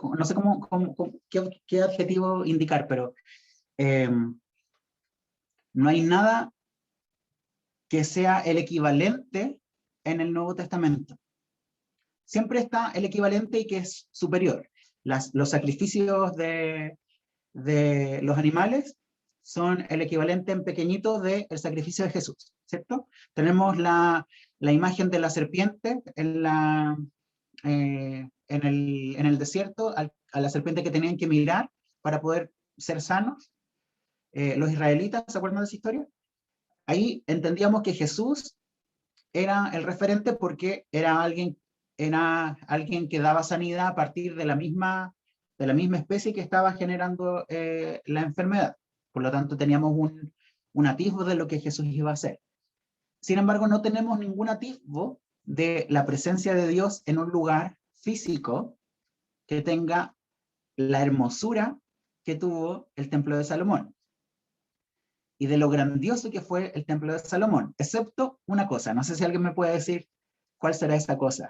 qué adjetivo indicar, pero no hay nada que sea el equivalente en el Nuevo Testamento. Siempre está el equivalente y que es superior. Los sacrificios de los animales son el equivalente en pequeñito del sacrificio de Jesús, ¿cierto? Tenemos la imagen de la serpiente en el desierto, a la serpiente que tenían que mirar para poder ser sanos. Los israelitas, ¿se acuerdan de esa historia? Ahí entendíamos que Jesús era el referente porque era alguien que daba sanidad a partir de la misma especie que estaba generando la enfermedad. Por lo tanto, teníamos un atisbo de lo que Jesús iba a hacer. Sin embargo, no tenemos ningún atisbo de la presencia de Dios en un lugar físico que tenga la hermosura que tuvo el Templo de Salomón y de lo grandioso que fue el Templo de Salomón, excepto una cosa. No sé si alguien me puede decir cuál será esa cosa.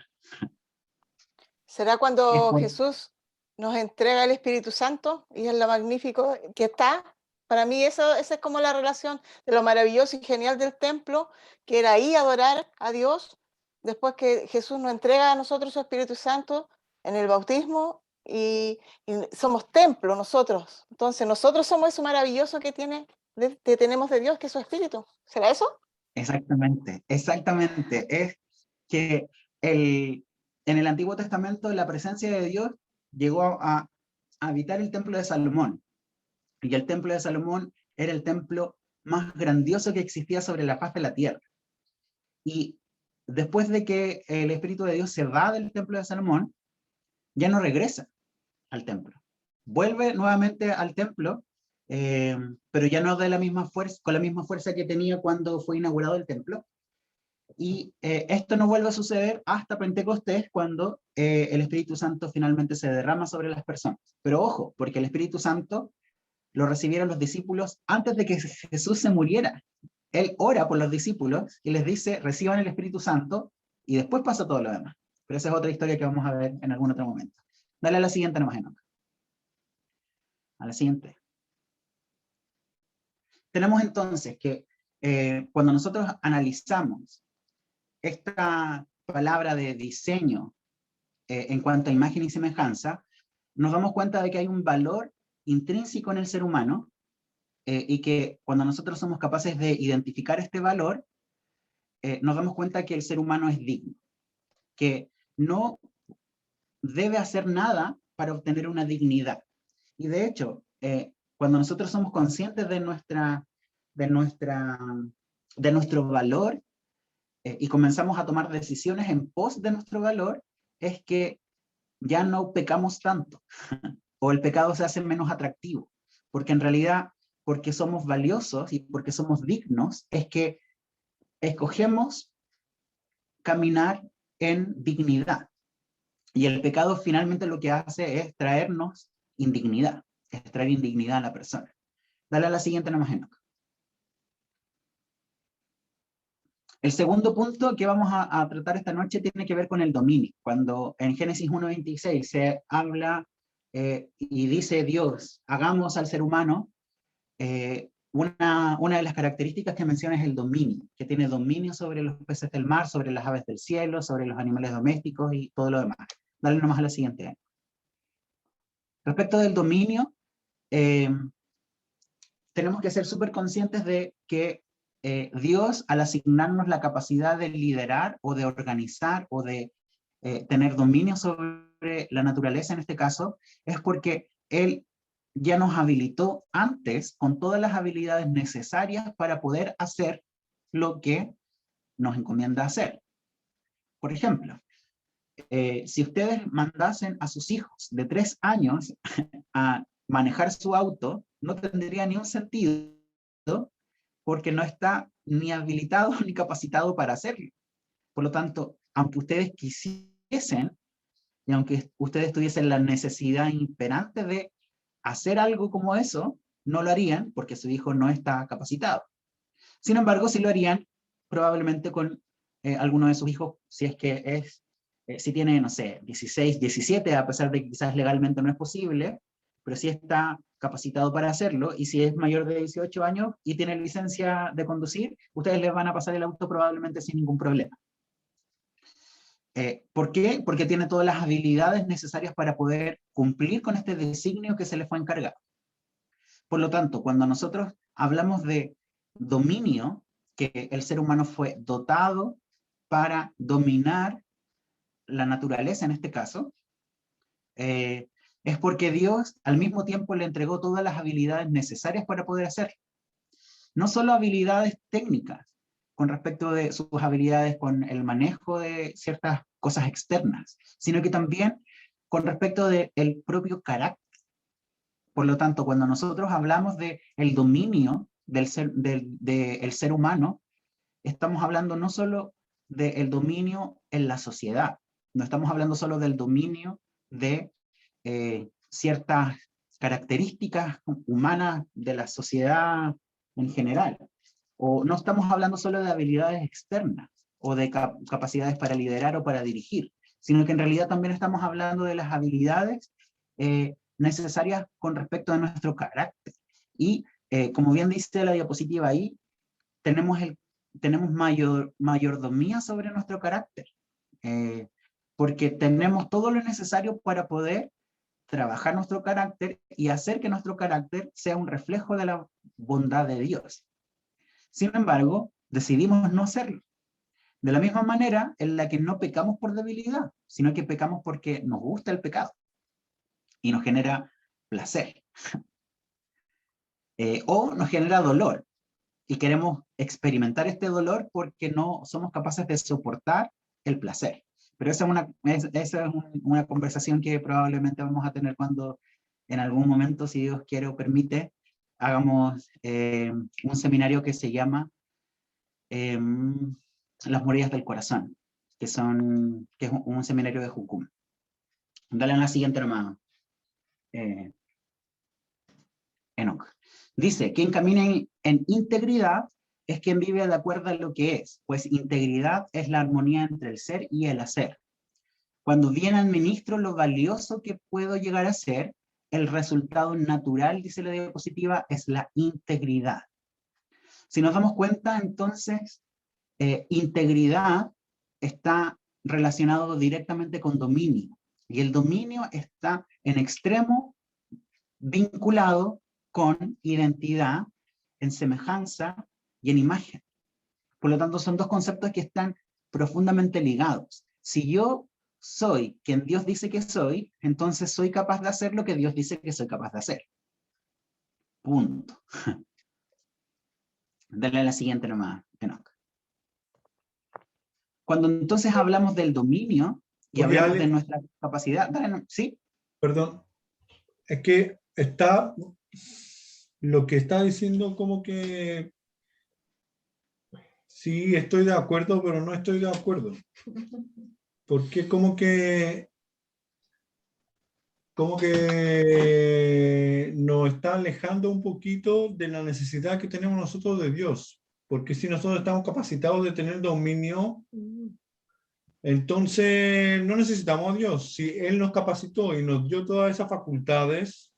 ¿Será cuando Jesús nos entrega el Espíritu Santo y es lo magnífico que está? Para mí esa es como la relación de lo maravilloso y genial del templo, que era ahí adorar a Dios, después que Jesús nos entrega a nosotros su Espíritu Santo en el bautismo y somos templo nosotros. Entonces nosotros somos eso maravilloso que tenemos de Dios, que es su Espíritu. ¿Será eso? Exactamente. Es que en el Antiguo Testamento la presencia de Dios llegó a habitar el templo de Salomón. Y el templo de Salomón era el templo más grandioso que existía sobre la faz de la tierra. Y después de que el Espíritu de Dios se va del templo de Salomón, ya no regresa al templo. Vuelve nuevamente al templo, pero ya no de la misma fuerza, con la misma fuerza que tenía cuando fue inaugurado el templo. Y esto no vuelve a suceder hasta Pentecostés, cuando el Espíritu Santo finalmente se derrama sobre las personas. Pero ojo, porque el Espíritu Santo lo recibieron los discípulos antes de que Jesús se muriera. Él ora por los discípulos y les dice, reciban el Espíritu Santo, y después pasa todo lo demás. Pero esa es otra historia que vamos a ver en algún otro momento. Dale a la siguiente nomás, Enoch. A la siguiente. Tenemos entonces que cuando nosotros analizamos esta palabra de diseño en cuanto a imagen y semejanza, nos damos cuenta de que hay un valor intrínseco en el ser humano y que cuando nosotros somos capaces de identificar este valor, nos damos cuenta que el ser humano es digno, que no debe hacer nada para obtener una dignidad. Y de hecho, cuando nosotros somos conscientes de nuestro valor y comenzamos a tomar decisiones en pos de nuestro valor, es que ya no pecamos tanto, o el pecado se hace menos atractivo, porque en realidad, porque somos valiosos y porque somos dignos, es que escogemos caminar en dignidad. Y el pecado finalmente lo que hace es traernos indignidad, es traer indignidad a la persona. Dale a la siguiente nomás, Enoch. El segundo punto que vamos a tratar esta noche tiene que ver con el dominio. Cuando en Génesis 1:26 se habla y dice Dios, hagamos al ser humano, una de las características que menciona es el dominio, que tiene dominio sobre los peces del mar, sobre las aves del cielo, sobre los animales domésticos y todo lo demás. Dale nomás a la siguiente. Respecto del dominio, tenemos que ser súper conscientes de que Dios, al asignarnos la capacidad de liderar o de organizar o de tener dominio sobre la naturaleza en este caso, es porque Él ya nos habilitó antes con todas las habilidades necesarias para poder hacer lo que nos encomienda hacer. Por ejemplo, si ustedes mandasen a sus hijos de 3 años a manejar su auto, no tendría ni un sentido, porque no está ni habilitado ni capacitado para hacerlo. Por lo tanto, aunque ustedes quisiesen, y aunque ustedes tuviesen la necesidad imperante de hacer algo como eso, no lo harían porque su hijo no está capacitado. Sin embargo, sí lo harían probablemente con alguno de sus hijos, si es que es, si tiene, no sé, 16, 17, a pesar de que quizás legalmente no es posible, pero sí está capacitado para hacerlo, y si es mayor de 18 años y tiene licencia de conducir, ustedes les van a pasar el auto probablemente sin ningún problema. ¿Por qué? Porque tiene todas las habilidades necesarias para poder cumplir con este designio que se le fue encargado. Por lo tanto, cuando nosotros hablamos de dominio, que el ser humano fue dotado para dominar la naturaleza en este caso, es porque Dios al mismo tiempo le entregó todas las habilidades necesarias para poder hacerlo. No solo habilidades técnicas, con respecto de sus habilidades con el manejo de ciertas cosas externas, sino que también con respecto del propio carácter. Por lo tanto, cuando nosotros hablamos del dominio del ser humano, estamos hablando no solo del dominio en la sociedad, no estamos hablando solo del dominio de ciertas características humanas de la sociedad en general, o no estamos hablando solo de habilidades externas o de capacidades para liderar o para dirigir, sino que en realidad también estamos hablando de las habilidades necesarias con respecto a nuestro carácter. Y como bien dice la diapositiva ahí, tenemos mayordomía sobre nuestro carácter, porque tenemos todo lo necesario para poder trabajar nuestro carácter y hacer que nuestro carácter sea un reflejo de la bondad de Dios. Sin embargo, decidimos no hacerlo. De la misma manera en la que no pecamos por debilidad, sino que pecamos porque nos gusta el pecado y nos genera placer. O nos genera dolor y queremos experimentar este dolor porque no somos capaces de soportar el placer. Pero esa es una conversación que probablemente vamos a tener cuando en algún momento, si Dios quiere o permite, hagamos un seminario que se llama Las Murallas del Corazón, que es un seminario de Jucum. Dale a la siguiente nomás, Enoch. Dice, quien camina en integridad es quien vive de acuerdo a lo que es, pues integridad es la armonía entre el ser y el hacer. Cuando bien administro lo valioso que puedo llegar a ser, el resultado natural, dice la diapositiva, es la integridad. Si nos damos cuenta, entonces, integridad está relacionado directamente con dominio, y el dominio está en extremo vinculado con identidad, en semejanza y en imagen. Por lo tanto, son dos conceptos que están profundamente ligados. Si yo soy quien Dios dice que soy, entonces soy capaz de hacer lo que Dios dice que soy capaz de hacer. Punto. Dale a la siguiente nomás, Enoch. Cuando entonces hablamos del dominio y Oye, hablamos Ale, de nuestra capacidad, dale, ¿sí? perdón, es que está lo que está diciendo como que sí, estoy de acuerdo, pero no estoy de acuerdo. Porque como que nos está alejando un poquito de la necesidad que tenemos nosotros de Dios. Porque si nosotros estamos capacitados de tener dominio, entonces no necesitamos a Dios. Si Él nos capacitó y nos dio todas esas facultades,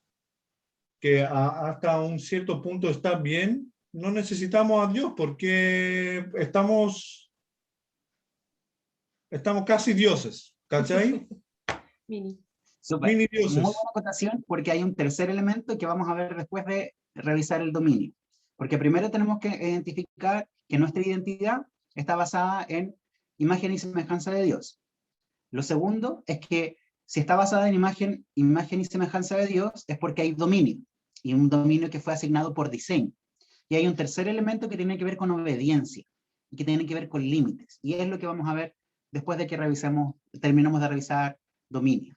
que hasta un cierto punto está bien, no necesitamos a Dios porque estamos casi dioses, ¿cachai? Súper. Mini dioses. Muy buena acotación, porque hay un tercer elemento que vamos a ver después de revisar el dominio. Porque primero tenemos que identificar que nuestra identidad está basada en imagen y semejanza de Dios. Lo segundo es que si está basada en imagen y semejanza de Dios, es porque hay dominio, y un dominio que fue asignado por diseño. Y hay un tercer elemento que tiene que ver con obediencia, y que tiene que ver con límites. Y es lo que vamos a ver después de que terminemos de revisar dominio.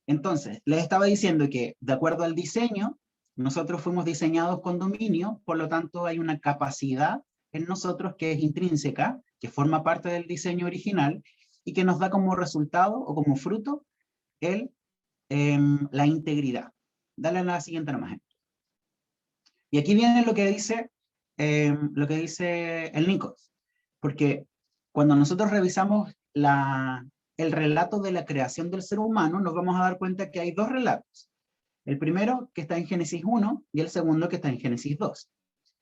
Entonces, les estaba diciendo que, de acuerdo al diseño, nosotros fuimos diseñados con dominio, por lo tanto hay una capacidad en nosotros que es intrínseca, que forma parte del diseño original, y que nos da como resultado o como fruto la integridad. Dale a la siguiente nomás. Y aquí viene lo que dice el Nikos, porque cuando nosotros revisamos el relato de la creación del ser humano, nos vamos a dar cuenta que hay dos relatos. El primero que está en Génesis 1 y el segundo que está en Génesis 2.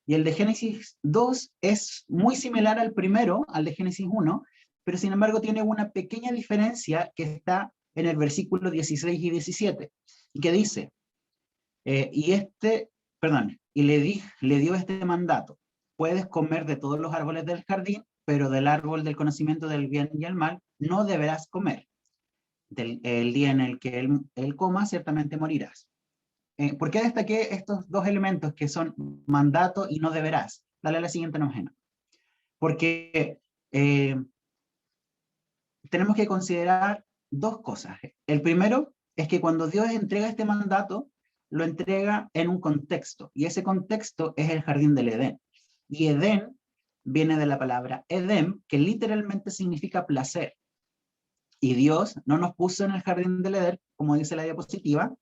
Y el de Génesis 2 es muy similar al primero, al de Génesis 1, pero sin embargo tiene una pequeña diferencia que está en el versículo 16 y 17, y que dice, y le dio este mandato: puedes comer de todos los árboles del jardín, pero del árbol del conocimiento del bien y el mal no deberás comer. El día en el que él coma, ciertamente morirás. ¿Por qué destaqué estos dos elementos que son mandato y no deberás? Dale a la siguiente nomás. Porque tenemos que considerar dos cosas. El primero es que cuando Dios entrega este mandato, lo entrega en un contexto, y ese contexto es el jardín del Edén. Y Edén viene de la palabra Edem, que literalmente significa placer. Y Dios no nos puso en el jardín del Edén, como dice la diapositiva,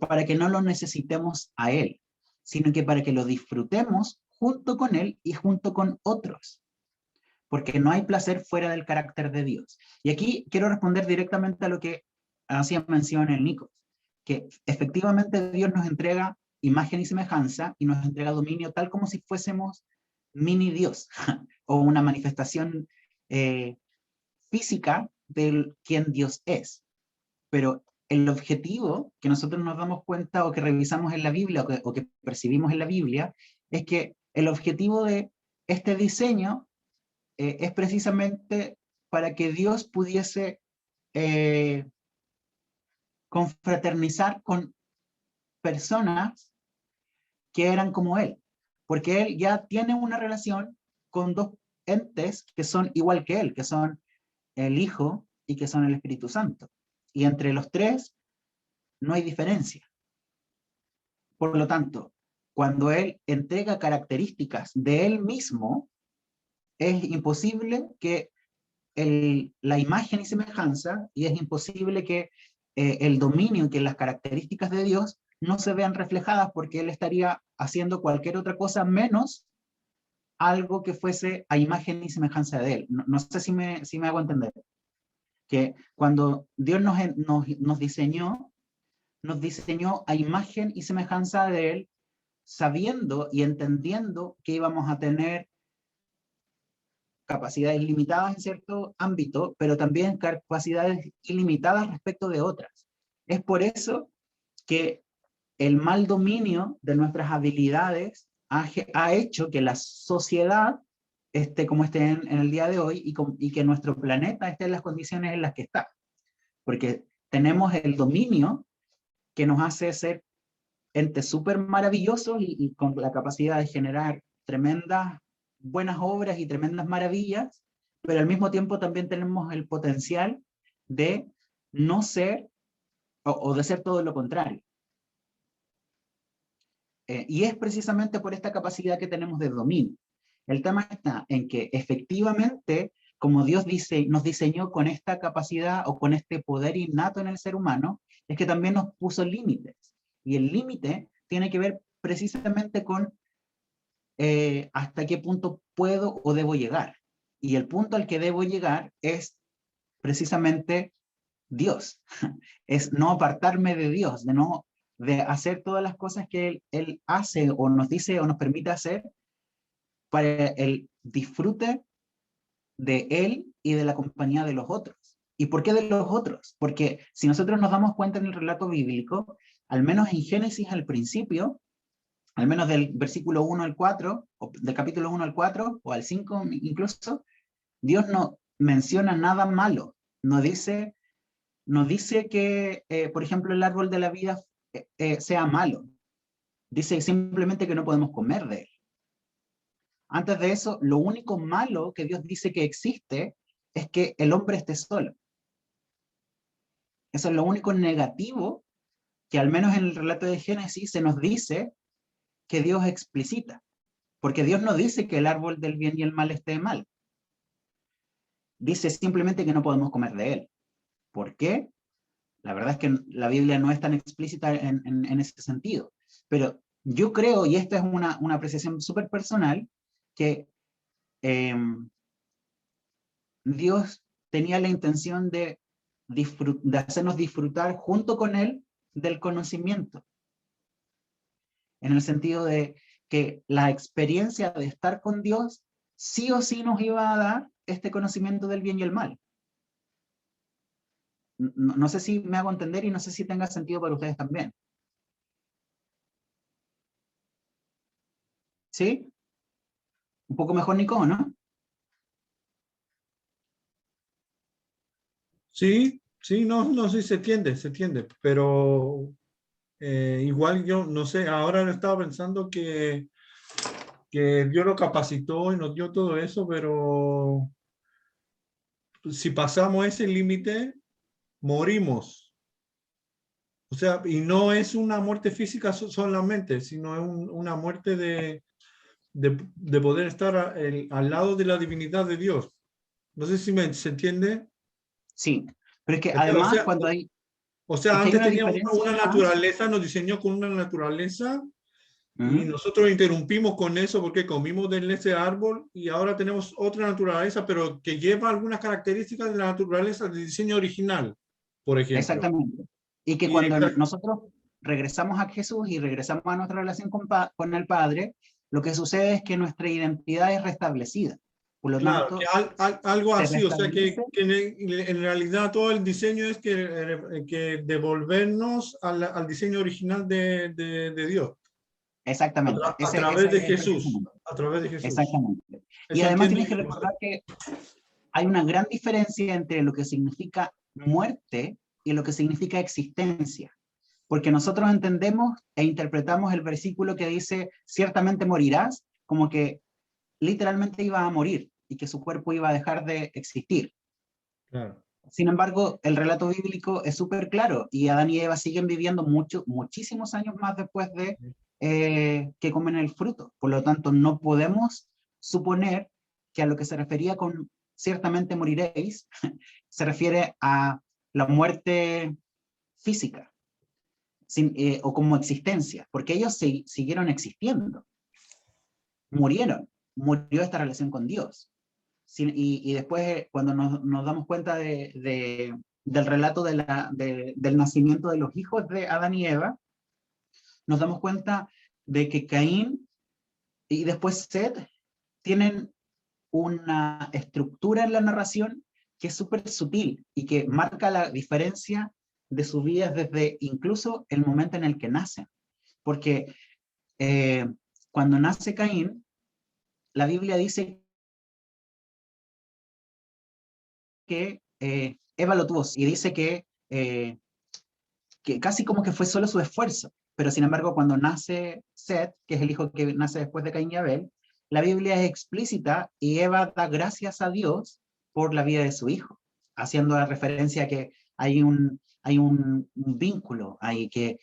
para que no lo necesitemos a Él, sino que para que lo disfrutemos junto con Él y junto con otros. Porque no hay placer fuera del carácter de Dios. Y aquí quiero responder directamente a lo que hacía mención el Nico, que efectivamente Dios nos entrega imagen y semejanza y nos entrega dominio tal como si fuésemos mini Dios o una manifestación física de quien Dios es. Pero el objetivo que nosotros nos damos cuenta o que revisamos en la Biblia o que percibimos en la Biblia es que el objetivo de este diseño es precisamente para que Dios pudiese confraternizar con personas que eran como Él, porque Él ya tiene una relación con dos entes que son igual que Él, que son el Hijo y que son el Espíritu Santo. Y entre los tres no hay diferencia. Por lo tanto, cuando Él entrega características de Él mismo, es imposible que la imagen y semejanza, y es imposible que el dominio, que las características de Dios no se vean reflejadas, porque Él estaría haciendo cualquier otra cosa menos algo que fuese a imagen y semejanza de Él. No sé si me hago entender. Que cuando Dios nos diseñó a imagen y semejanza de Él, sabiendo y entendiendo que íbamos a tener capacidades limitadas en cierto ámbito, pero también capacidades ilimitadas respecto de otras. Es por eso que el mal dominio de nuestras habilidades ha hecho que la sociedad esté como esté en el día de hoy y que nuestro planeta esté en las condiciones en las que está. Porque tenemos el dominio que nos hace ser entes súper maravillosos y con la capacidad de generar tremendas buenas obras y tremendas maravillas, pero al mismo tiempo también tenemos el potencial de no ser o de ser todo lo contrario. Y es precisamente por esta capacidad que tenemos de dominio. El tema está en que efectivamente, como Dios nos diseñó con esta capacidad o con este poder innato en el ser humano, es que también nos puso límites. Y el límite tiene que ver precisamente con hasta qué punto puedo o debo llegar. Y el punto al que debo llegar es precisamente Dios. Es no apartarme de Dios, de hacer todas las cosas que Él hace o nos dice o nos permite hacer para el disfrute de Él y de la compañía de los otros. ¿Y por qué de los otros? Porque si nosotros nos damos cuenta en el relato bíblico, al menos en Génesis al principio, al menos del versículo 1 al 4, o del capítulo 1 al 4, o al 5 incluso, Dios no menciona nada malo. No dice que, por ejemplo, el árbol de la vida sea malo. Dice simplemente que no podemos comer de él. Antes de eso, lo único malo que Dios dice que existe es que el hombre esté solo. Eso es lo único negativo que al menos en el relato de Génesis se nos dice que Dios explicita. Porque Dios no dice que el árbol del bien y el mal esté mal. Dice simplemente que no podemos comer de él. ¿Por qué? La verdad es que la Biblia no es tan explícita en ese sentido. Pero yo creo, y esta es una apreciación súper personal, que Dios tenía la intención de hacernos disfrutar junto con Él del conocimiento. En el sentido de que la experiencia de estar con Dios sí o sí nos iba a dar este conocimiento del bien y el mal. No sé si me hago entender y no sé si tenga sentido para ustedes también. ¿Sí? Un poco mejor, Nico, ¿no? Sí, no, sí se entiende, pero igual yo no sé, ahora estaba pensando que Dios lo capacitó y nos dio todo eso, pero si pasamos ese límite, morimos. O sea, y no es una muerte física solamente, sino es una muerte de poder estar al lado de la divinidad de Dios. No sé si se entiende. Sí, pero es que además o sea, cuando hay... O sea, es que antes hay teníamos una diferencia. naturaleza, nos diseñó con una naturaleza y nosotros interrumpimos con eso porque comimos de ese árbol y ahora tenemos otra naturaleza, pero que lleva algunas características de la naturaleza del diseño original, por ejemplo. Exactamente. Y que cuando nosotros regresamos a Jesús y regresamos a nuestra relación con el Padre, lo que sucede es que nuestra identidad es restablecida. Por lo tanto, que algo así, o sea que en realidad todo el diseño es que devolvernos al diseño original de Dios. Exactamente. A través de Jesús. A través de Jesús. Exactamente. Y además tienes que recordar que hay una gran diferencia entre lo que significa muerte y lo que significa existencia. Porque nosotros entendemos e interpretamos el versículo que dice, ciertamente morirás, como que literalmente iba a morir y que su cuerpo iba a dejar de existir. Claro. Sin embargo, el relato bíblico es súper claro y Adán y Eva siguen viviendo muchísimos años más después de que comen el fruto. Por lo tanto, no podemos suponer que a lo que se refería con ciertamente moriréis, se refiere a la muerte física o como existencia, porque ellos siguieron existiendo, murió esta relación con Dios. Y después, cuando nos damos cuenta del relato del nacimiento de los hijos de Adán y Eva, nos damos cuenta de que Caín y después Set tienen una estructura en la narración que es súper sutil y que marca la diferencia de sus vidas desde incluso el momento en el que nacen. Porque cuando nace Caín, la Biblia dice que Eva lo tuvo y dice que casi como que fue solo su esfuerzo, pero sin embargo cuando nace Set, que es el hijo que nace después de Caín y Abel, la Biblia es explícita y Eva da gracias a Dios por la vida de su hijo, haciendo la referencia a que hay un vínculo ahí que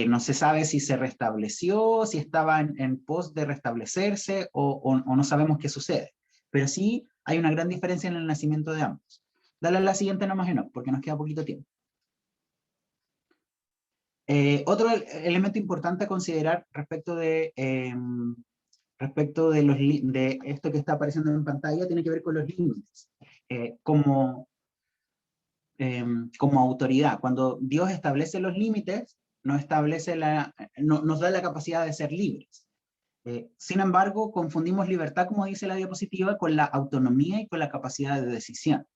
no se sabe si se restableció, si estaba en pos de restablecerse o no sabemos qué sucede. Pero sí hay una gran diferencia en el nacimiento de ambos. Dale a la siguiente nomás, Enoch, porque nos queda poquito tiempo. Otro elemento importante a considerar respecto de esto que está apareciendo en pantalla tiene que ver con los límites. Como autoridad, cuando Dios establece los límites, nos da la capacidad de ser libres. Sin embargo, confundimos libertad, como dice la diapositiva, con la autonomía y con la capacidad de decisión.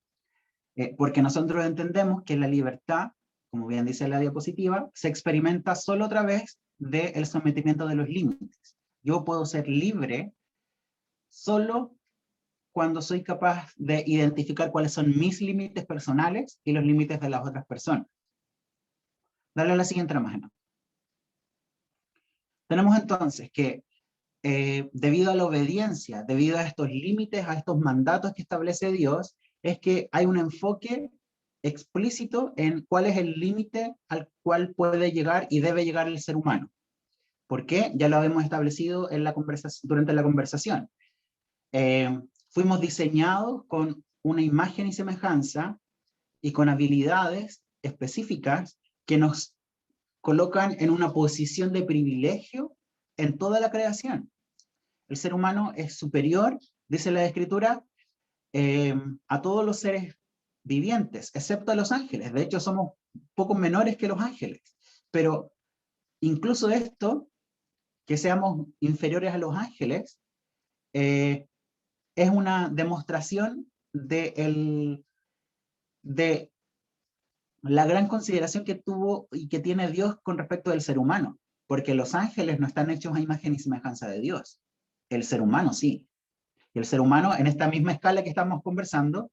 Porque nosotros entendemos que la libertad, como bien dice la diapositiva, se experimenta solo a través del sometimiento de los límites. Yo puedo ser libre solo cuando soy capaz de identificar cuáles son mis límites personales y los límites de las otras personas. Dale a la siguiente imagen. Tenemos entonces que debido a la obediencia, debido a estos límites, a estos mandatos que establece Dios, es que hay un enfoque explícito en cuál es el límite al cual puede llegar y debe llegar el ser humano. ¿Por qué? Ya lo habíamos establecido en durante la conversación. Fuimos diseñados con una imagen y semejanza y con habilidades específicas que nos colocan en una posición de privilegio en toda la creación. El ser humano es superior, dice la Escritura, a todos los seres vivientes, excepto a los ángeles. De hecho, somos poco menores que los ángeles. Pero incluso esto, que seamos inferiores a los ángeles, es una demostración de la gran consideración que tuvo y que tiene Dios con respecto del ser humano, porque los ángeles no están hechos a imagen y semejanza de Dios, el ser humano sí. Y el ser humano, en esta misma escala que estamos conversando,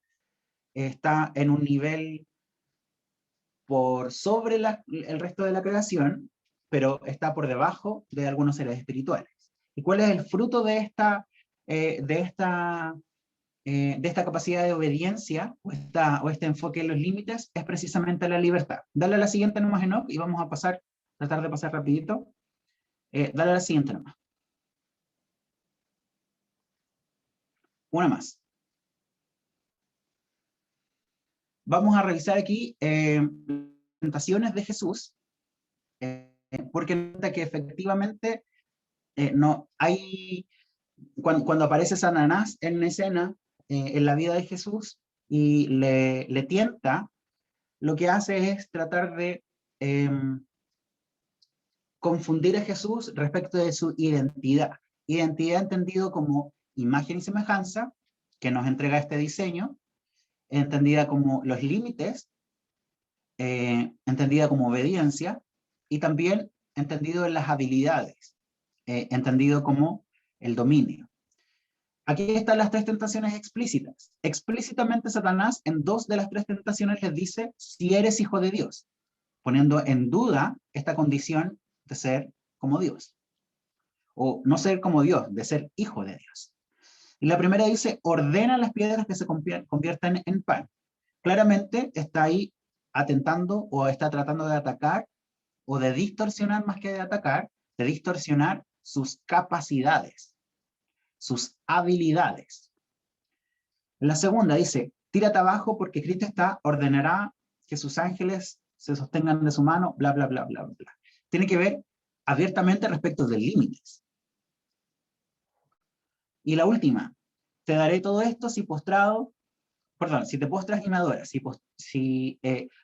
está en un nivel por sobre el resto de la creación, pero está por debajo de algunos seres espirituales. ¿Y cuál es el fruto de esta capacidad de obediencia o este enfoque en los límites? Es precisamente la libertad. Dale a la siguiente nomás, Enoch, y vamos a tratar de pasar rapidito. Dale a la siguiente nomás. Una más. Vamos a revisar aquí tentaciones de Jesús, porque nota que efectivamente no hay, cuando aparece Satanás en escena en la vida de Jesús y le tienta, lo que hace es tratar de confundir a Jesús respecto de su identidad. Identidad entendido como imagen y semejanza, que nos entrega este diseño, entendida como los límites, entendida como obediencia, y también entendido en las habilidades, entendido como el dominio. Aquí están las tres tentaciones explícitas. Explícitamente Satanás en 2 de las 3 tentaciones les dice, si eres hijo de Dios, poniendo en duda esta condición de ser como Dios. O no ser como Dios, de ser hijo de Dios. Y la primera dice, ordena las piedras que se conviertan en pan. Claramente está ahí atentando o está tratando de atacar o de distorsionar más que de atacar, de distorsionar sus capacidades, sus habilidades. La segunda dice, tírate abajo porque Cristo ordenará que sus ángeles se sostengan de su mano, bla, bla, bla, bla, bla. Tiene que ver abiertamente respecto de límites. Y la última, te daré todo esto si te postras y me adoras.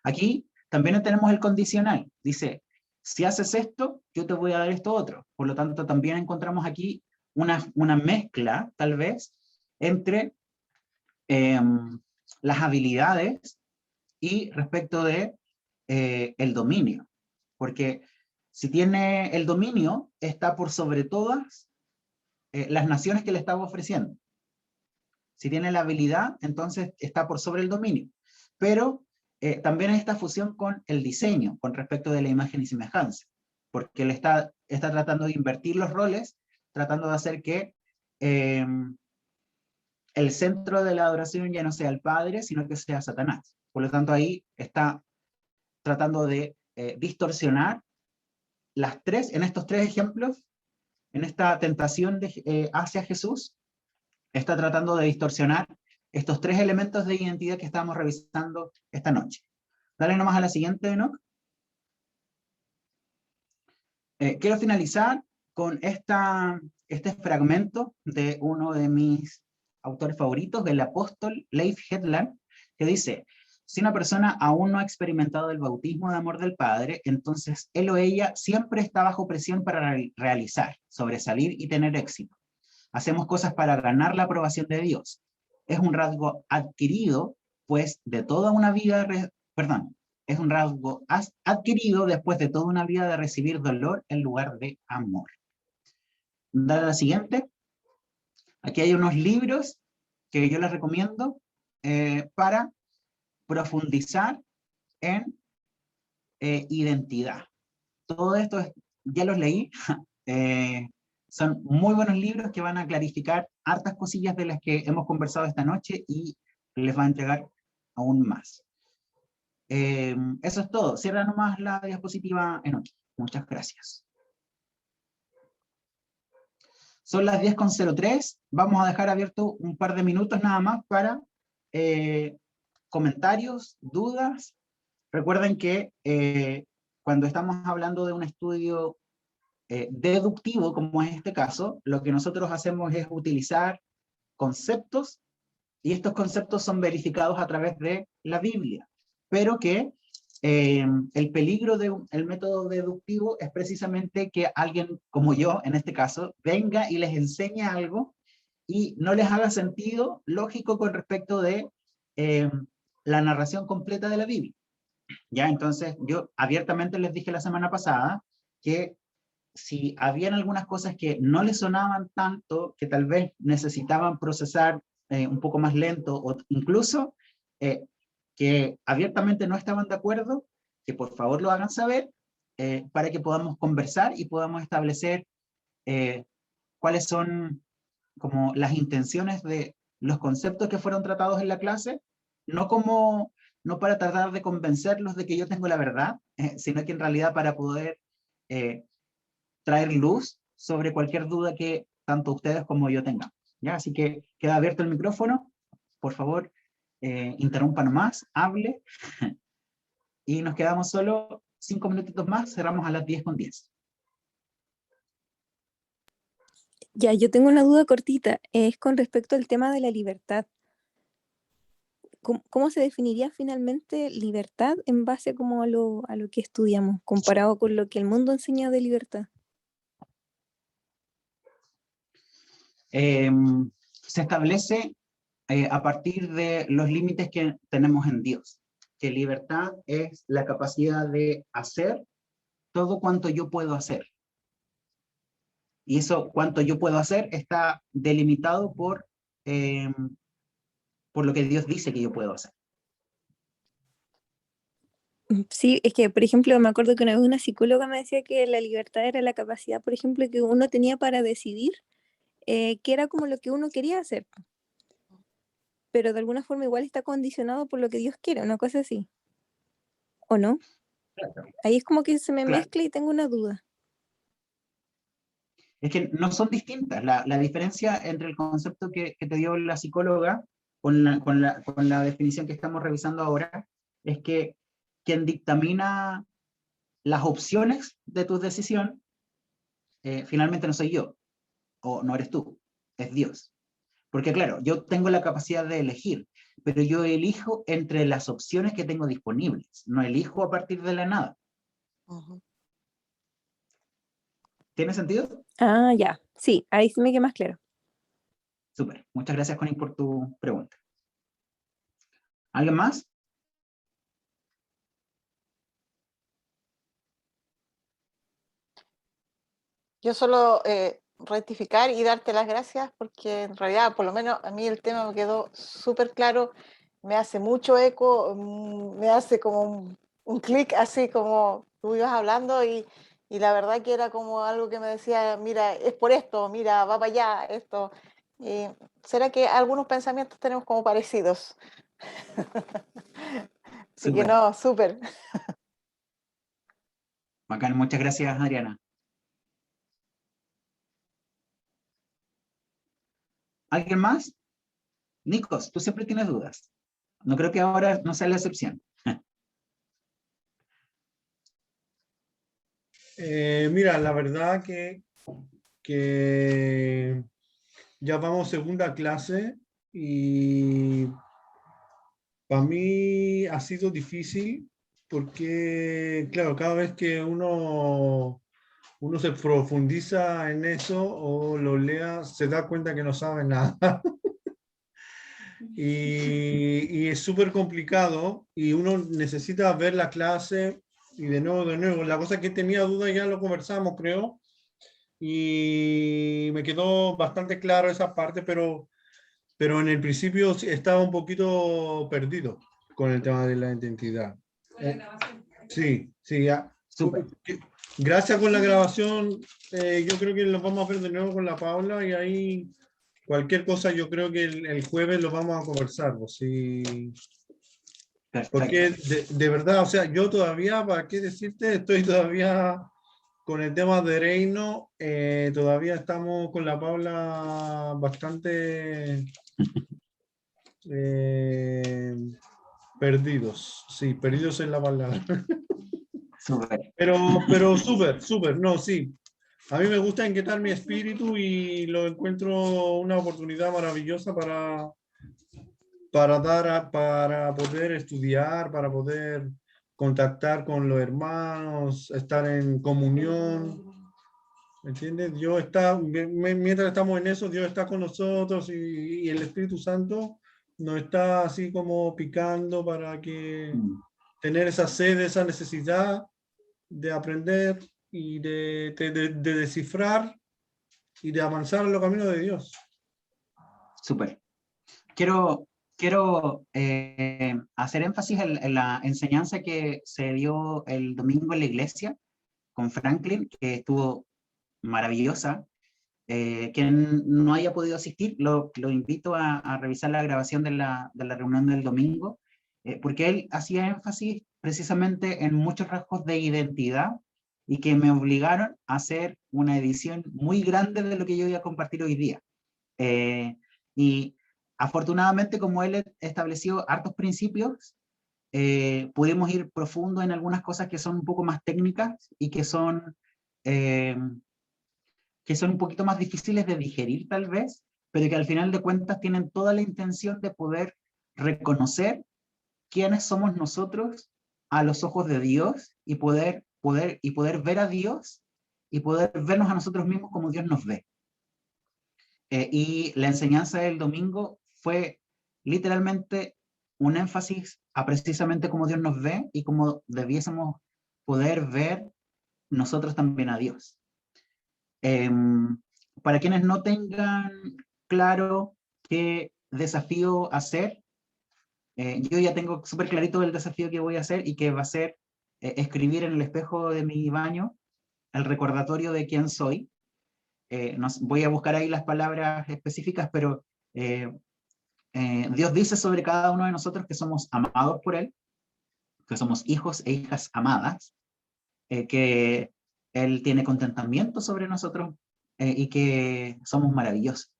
Aquí también tenemos el condicional. Dice, si haces esto, yo te voy a dar esto otro. Por lo tanto, también encontramos aquí una mezcla, tal vez, entre las habilidades y respecto de el dominio. Porque si tiene el dominio, está por sobre todas las naciones que le estaba ofreciendo. Si tiene la habilidad, entonces está por sobre el dominio. Pero también hay esta fusión con el diseño, con respecto de la imagen y semejanza, porque él está tratando de invertir los roles, tratando de hacer que el centro de la adoración ya no sea el Padre, sino que sea Satanás. Por lo tanto, ahí está tratando de distorsionar en estos tres ejemplos, en esta tentación hacia Jesús, está tratando de distorsionar estos tres elementos de identidad que estamos revisando esta noche. Dale nomás a la siguiente, Enoch. Quiero finalizar con este fragmento de uno de mis autores favoritos, del apóstol Leif Hetland, que dice, si una persona aún no ha experimentado el bautismo de amor del Padre, entonces él o ella siempre está bajo presión para realizar, sobresalir y tener éxito. Hacemos cosas para ganar la aprobación de Dios. Es un rasgo adquirido, pues, de toda una vida, es un rasgo adquirido después de toda una vida de recibir dolor en lugar de amor. Dale a la siguiente. Aquí hay unos libros que yo les recomiendo para profundizar en identidad. Todo esto ya los leí. Son muy buenos libros que van a clarificar hartas cosillas de las que hemos conversado esta noche y les va a entregar aún más. Eso es todo. Cierra nomás la diapositiva, Enoch. Muchas gracias. Son las 10:03. Vamos a dejar abierto un par de minutos nada más para comentarios, dudas. Recuerden que cuando estamos hablando de un estudio deductivo, como es este caso, lo que nosotros hacemos es utilizar conceptos, y estos conceptos son verificados a través de la Biblia, pero que el peligro del método deductivo es precisamente que alguien como yo, en este caso, venga y les enseñe algo y no les haga sentido lógico con respecto de la narración completa de la Biblia. ¿Ya? Entonces, yo abiertamente les dije la semana pasada que si habían algunas cosas que no les sonaban tanto, que tal vez necesitaban procesar un poco más lento, o incluso que abiertamente no estaban de acuerdo, que por favor lo hagan saber para que podamos conversar y podamos establecer cuáles son como las intenciones de los conceptos que fueron tratados en la clase, no para tratar de convencerlos de que yo tengo la verdad, sino que en realidad para poder traer luz sobre cualquier duda que tanto ustedes como yo tengan. ¿Ya? Así que queda abierto el micrófono. Por favor, interrumpan más, hable. Y nos quedamos solo 5 minutitos más. Cerramos a las 10:10. Ya, yo tengo una duda cortita. Es con respecto al tema de la libertad. ¿Cómo se definiría finalmente libertad en base como a lo que estudiamos, comparado con lo que el mundo enseña de libertad? Se establece a partir de los límites que tenemos en Dios, que libertad es la capacidad de hacer todo cuanto yo puedo hacer. Y eso, cuanto yo puedo hacer, está delimitado por lo que Dios dice que yo puedo hacer. Sí, es que, por ejemplo, me acuerdo que una vez una psicóloga me decía que la libertad era la capacidad, por ejemplo, que uno tenía para decidir que era como lo que uno quería hacer. Pero de alguna forma igual está condicionado por lo que Dios quiere, una cosa así. ¿O no? Claro. Ahí es como que se me Claro. mezcla y tengo una duda. Es que no son distintas. La diferencia entre el concepto que te dio la psicóloga con la definición que estamos revisando ahora es que quien dictamina las opciones de tu decisión finalmente no soy yo, o no eres tú, es Dios. Porque claro, yo tengo la capacidad de elegir, pero yo elijo entre las opciones que tengo disponibles, no elijo a partir de la nada. ¿Tiene sentido? Ah, ya. Sí, ahí sí me queda más claro. Súper. Muchas gracias, Connie, por tu pregunta. ¿Alguien más? Yo solo rectificar y darte las gracias porque en realidad, por lo menos a mí el tema me quedó súper claro, me hace mucho eco, me hace como un clic así como tú ibas hablando y la verdad que era como algo que me decía, mira, es por esto, mira, va para allá, esto. Y ¿será que algunos pensamientos tenemos como parecidos? Así que Súper. no, súper. Bacán, muchas gracias, Adriana. ¿Alguien más? Nikos, tú siempre tienes dudas. No creo que ahora no sea la excepción. Mira, la verdad que ya vamos segunda clase y para mí ha sido difícil porque, claro, cada vez que uno se profundiza en eso o lo lea, se da cuenta que no sabe nada. y es súper complicado y uno necesita ver la clase y de nuevo. La cosa que tenía duda ya lo conversamos, creo, y me quedó bastante claro esa parte, pero en el principio estaba un poquito perdido con el tema de la identidad. Sí, ya. Súper. Gracias por la grabación. Yo creo que lo vamos a ver de nuevo con la Paula y ahí cualquier cosa yo creo que el jueves lo vamos a conversar. Pues, sí. Porque de verdad, o sea, yo todavía, ¿para qué decirte? Estoy todavía con el tema de Reino, todavía estamos con la Paula bastante perdidos. Sí, perdidos en la palabra. Súper. Pero súper, no, sí. A mí me gusta inquietar mi espíritu y lo encuentro una oportunidad maravillosa para poder estudiar, para poder contactar con los hermanos, estar en comunión. ¿Me entiendes? Dios está, mientras estamos en eso, Dios está con nosotros y el Espíritu Santo nos está así como picando para que tener esa sed, esa necesidad de aprender y de descifrar y de avanzar en los caminos de Dios. Súper. Quiero hacer énfasis en la enseñanza que se dio el domingo en la iglesia con Franklin, que estuvo maravillosa. Quien no haya podido asistir, lo invito a revisar la grabación de la reunión del domingo, porque él hacía énfasis precisamente en muchos rasgos de identidad y que me obligaron a hacer una edición muy grande de lo que yo voy a compartir hoy día. Y afortunadamente, como él estableció hartos principios, pudimos ir profundo en algunas cosas que son un poco más técnicas y que son un poquito más difíciles de digerir tal vez, pero que al final de cuentas tienen toda la intención de poder reconocer quiénes somos nosotros a los ojos de Dios y poder ver a Dios y poder vernos a nosotros mismos como Dios nos ve. Y la enseñanza del domingo fue literalmente un énfasis a precisamente cómo Dios nos ve y cómo debiésemos poder ver nosotros también a Dios. Para quienes no tengan claro qué desafío hacer, yo ya tengo súper clarito el desafío que voy a hacer y que va a ser escribir en el espejo de mi baño el recordatorio de quién soy. voy a buscar ahí las palabras específicas, pero Dios dice sobre cada uno de nosotros que somos amados por Él, que somos hijos e hijas amadas, que Él tiene contentamiento sobre nosotros y que somos maravillosos.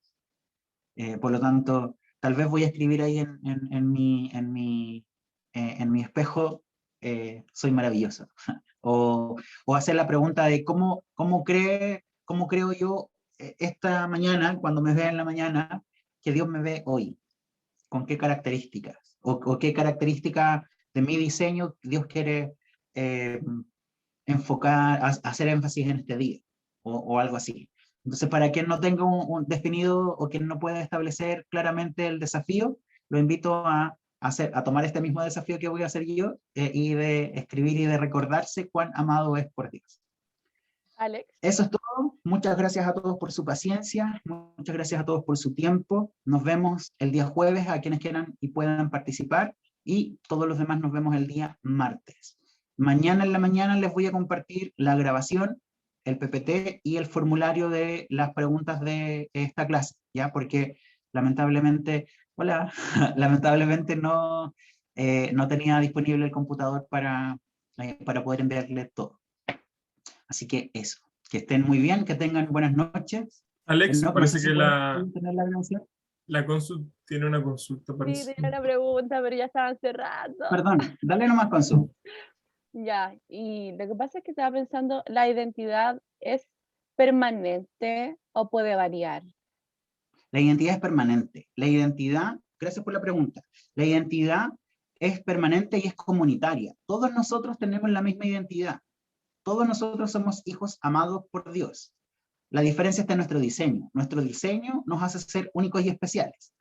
Por lo tanto, tal vez voy a escribir ahí en mi espejo, soy maravilloso. O hacer la pregunta de cómo creo yo esta mañana, cuando me vea en la mañana, que Dios me ve hoy. ¿Con qué características? O qué características de mi diseño Dios quiere enfocar, hacer énfasis en este día, o algo así. Entonces, para quien no tenga un definido o quien no pueda establecer claramente el desafío, lo invito a tomar este mismo desafío que voy a hacer yo y de escribir y de recordarse cuán amado es por Dios. Alex. Eso es todo. Muchas gracias a todos por su paciencia, muchas gracias a todos por su tiempo. Nos vemos el día jueves a quienes quieran y puedan participar, y todos los demás nos vemos el día martes. Mañana en la mañana les voy a compartir la grabación, el PPT y el formulario de las preguntas de esta clase, ¿ya? Porque lamentablemente, lamentablemente no tenía disponible el computador para poder enviarles todo. Así que eso, que estén muy bien, que tengan buenas noches. Alex, parece que la Consu tiene una consulta. Parece. Sí, tenía una pregunta, pero ya estaban cerrando. Perdón, dale nomás, Consu. Ya, y lo que pasa es que estaba pensando, ¿la identidad es permanente o puede variar? La identidad es permanente. La identidad, gracias por la pregunta, la identidad es permanente y es comunitaria. Todos nosotros tenemos la misma identidad. Todos nosotros somos hijos amados por Dios. La diferencia está en nuestro diseño. Nuestro diseño nos hace ser únicos y especiales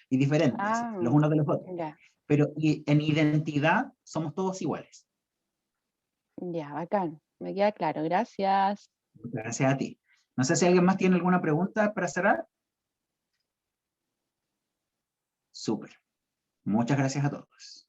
y diferentes los unos de los otros. Ya. Pero en identidad somos todos iguales. Ya, bacán. Me queda claro. Gracias. Gracias a ti. No sé si alguien más tiene alguna pregunta para cerrar. Súper. Muchas gracias a todos.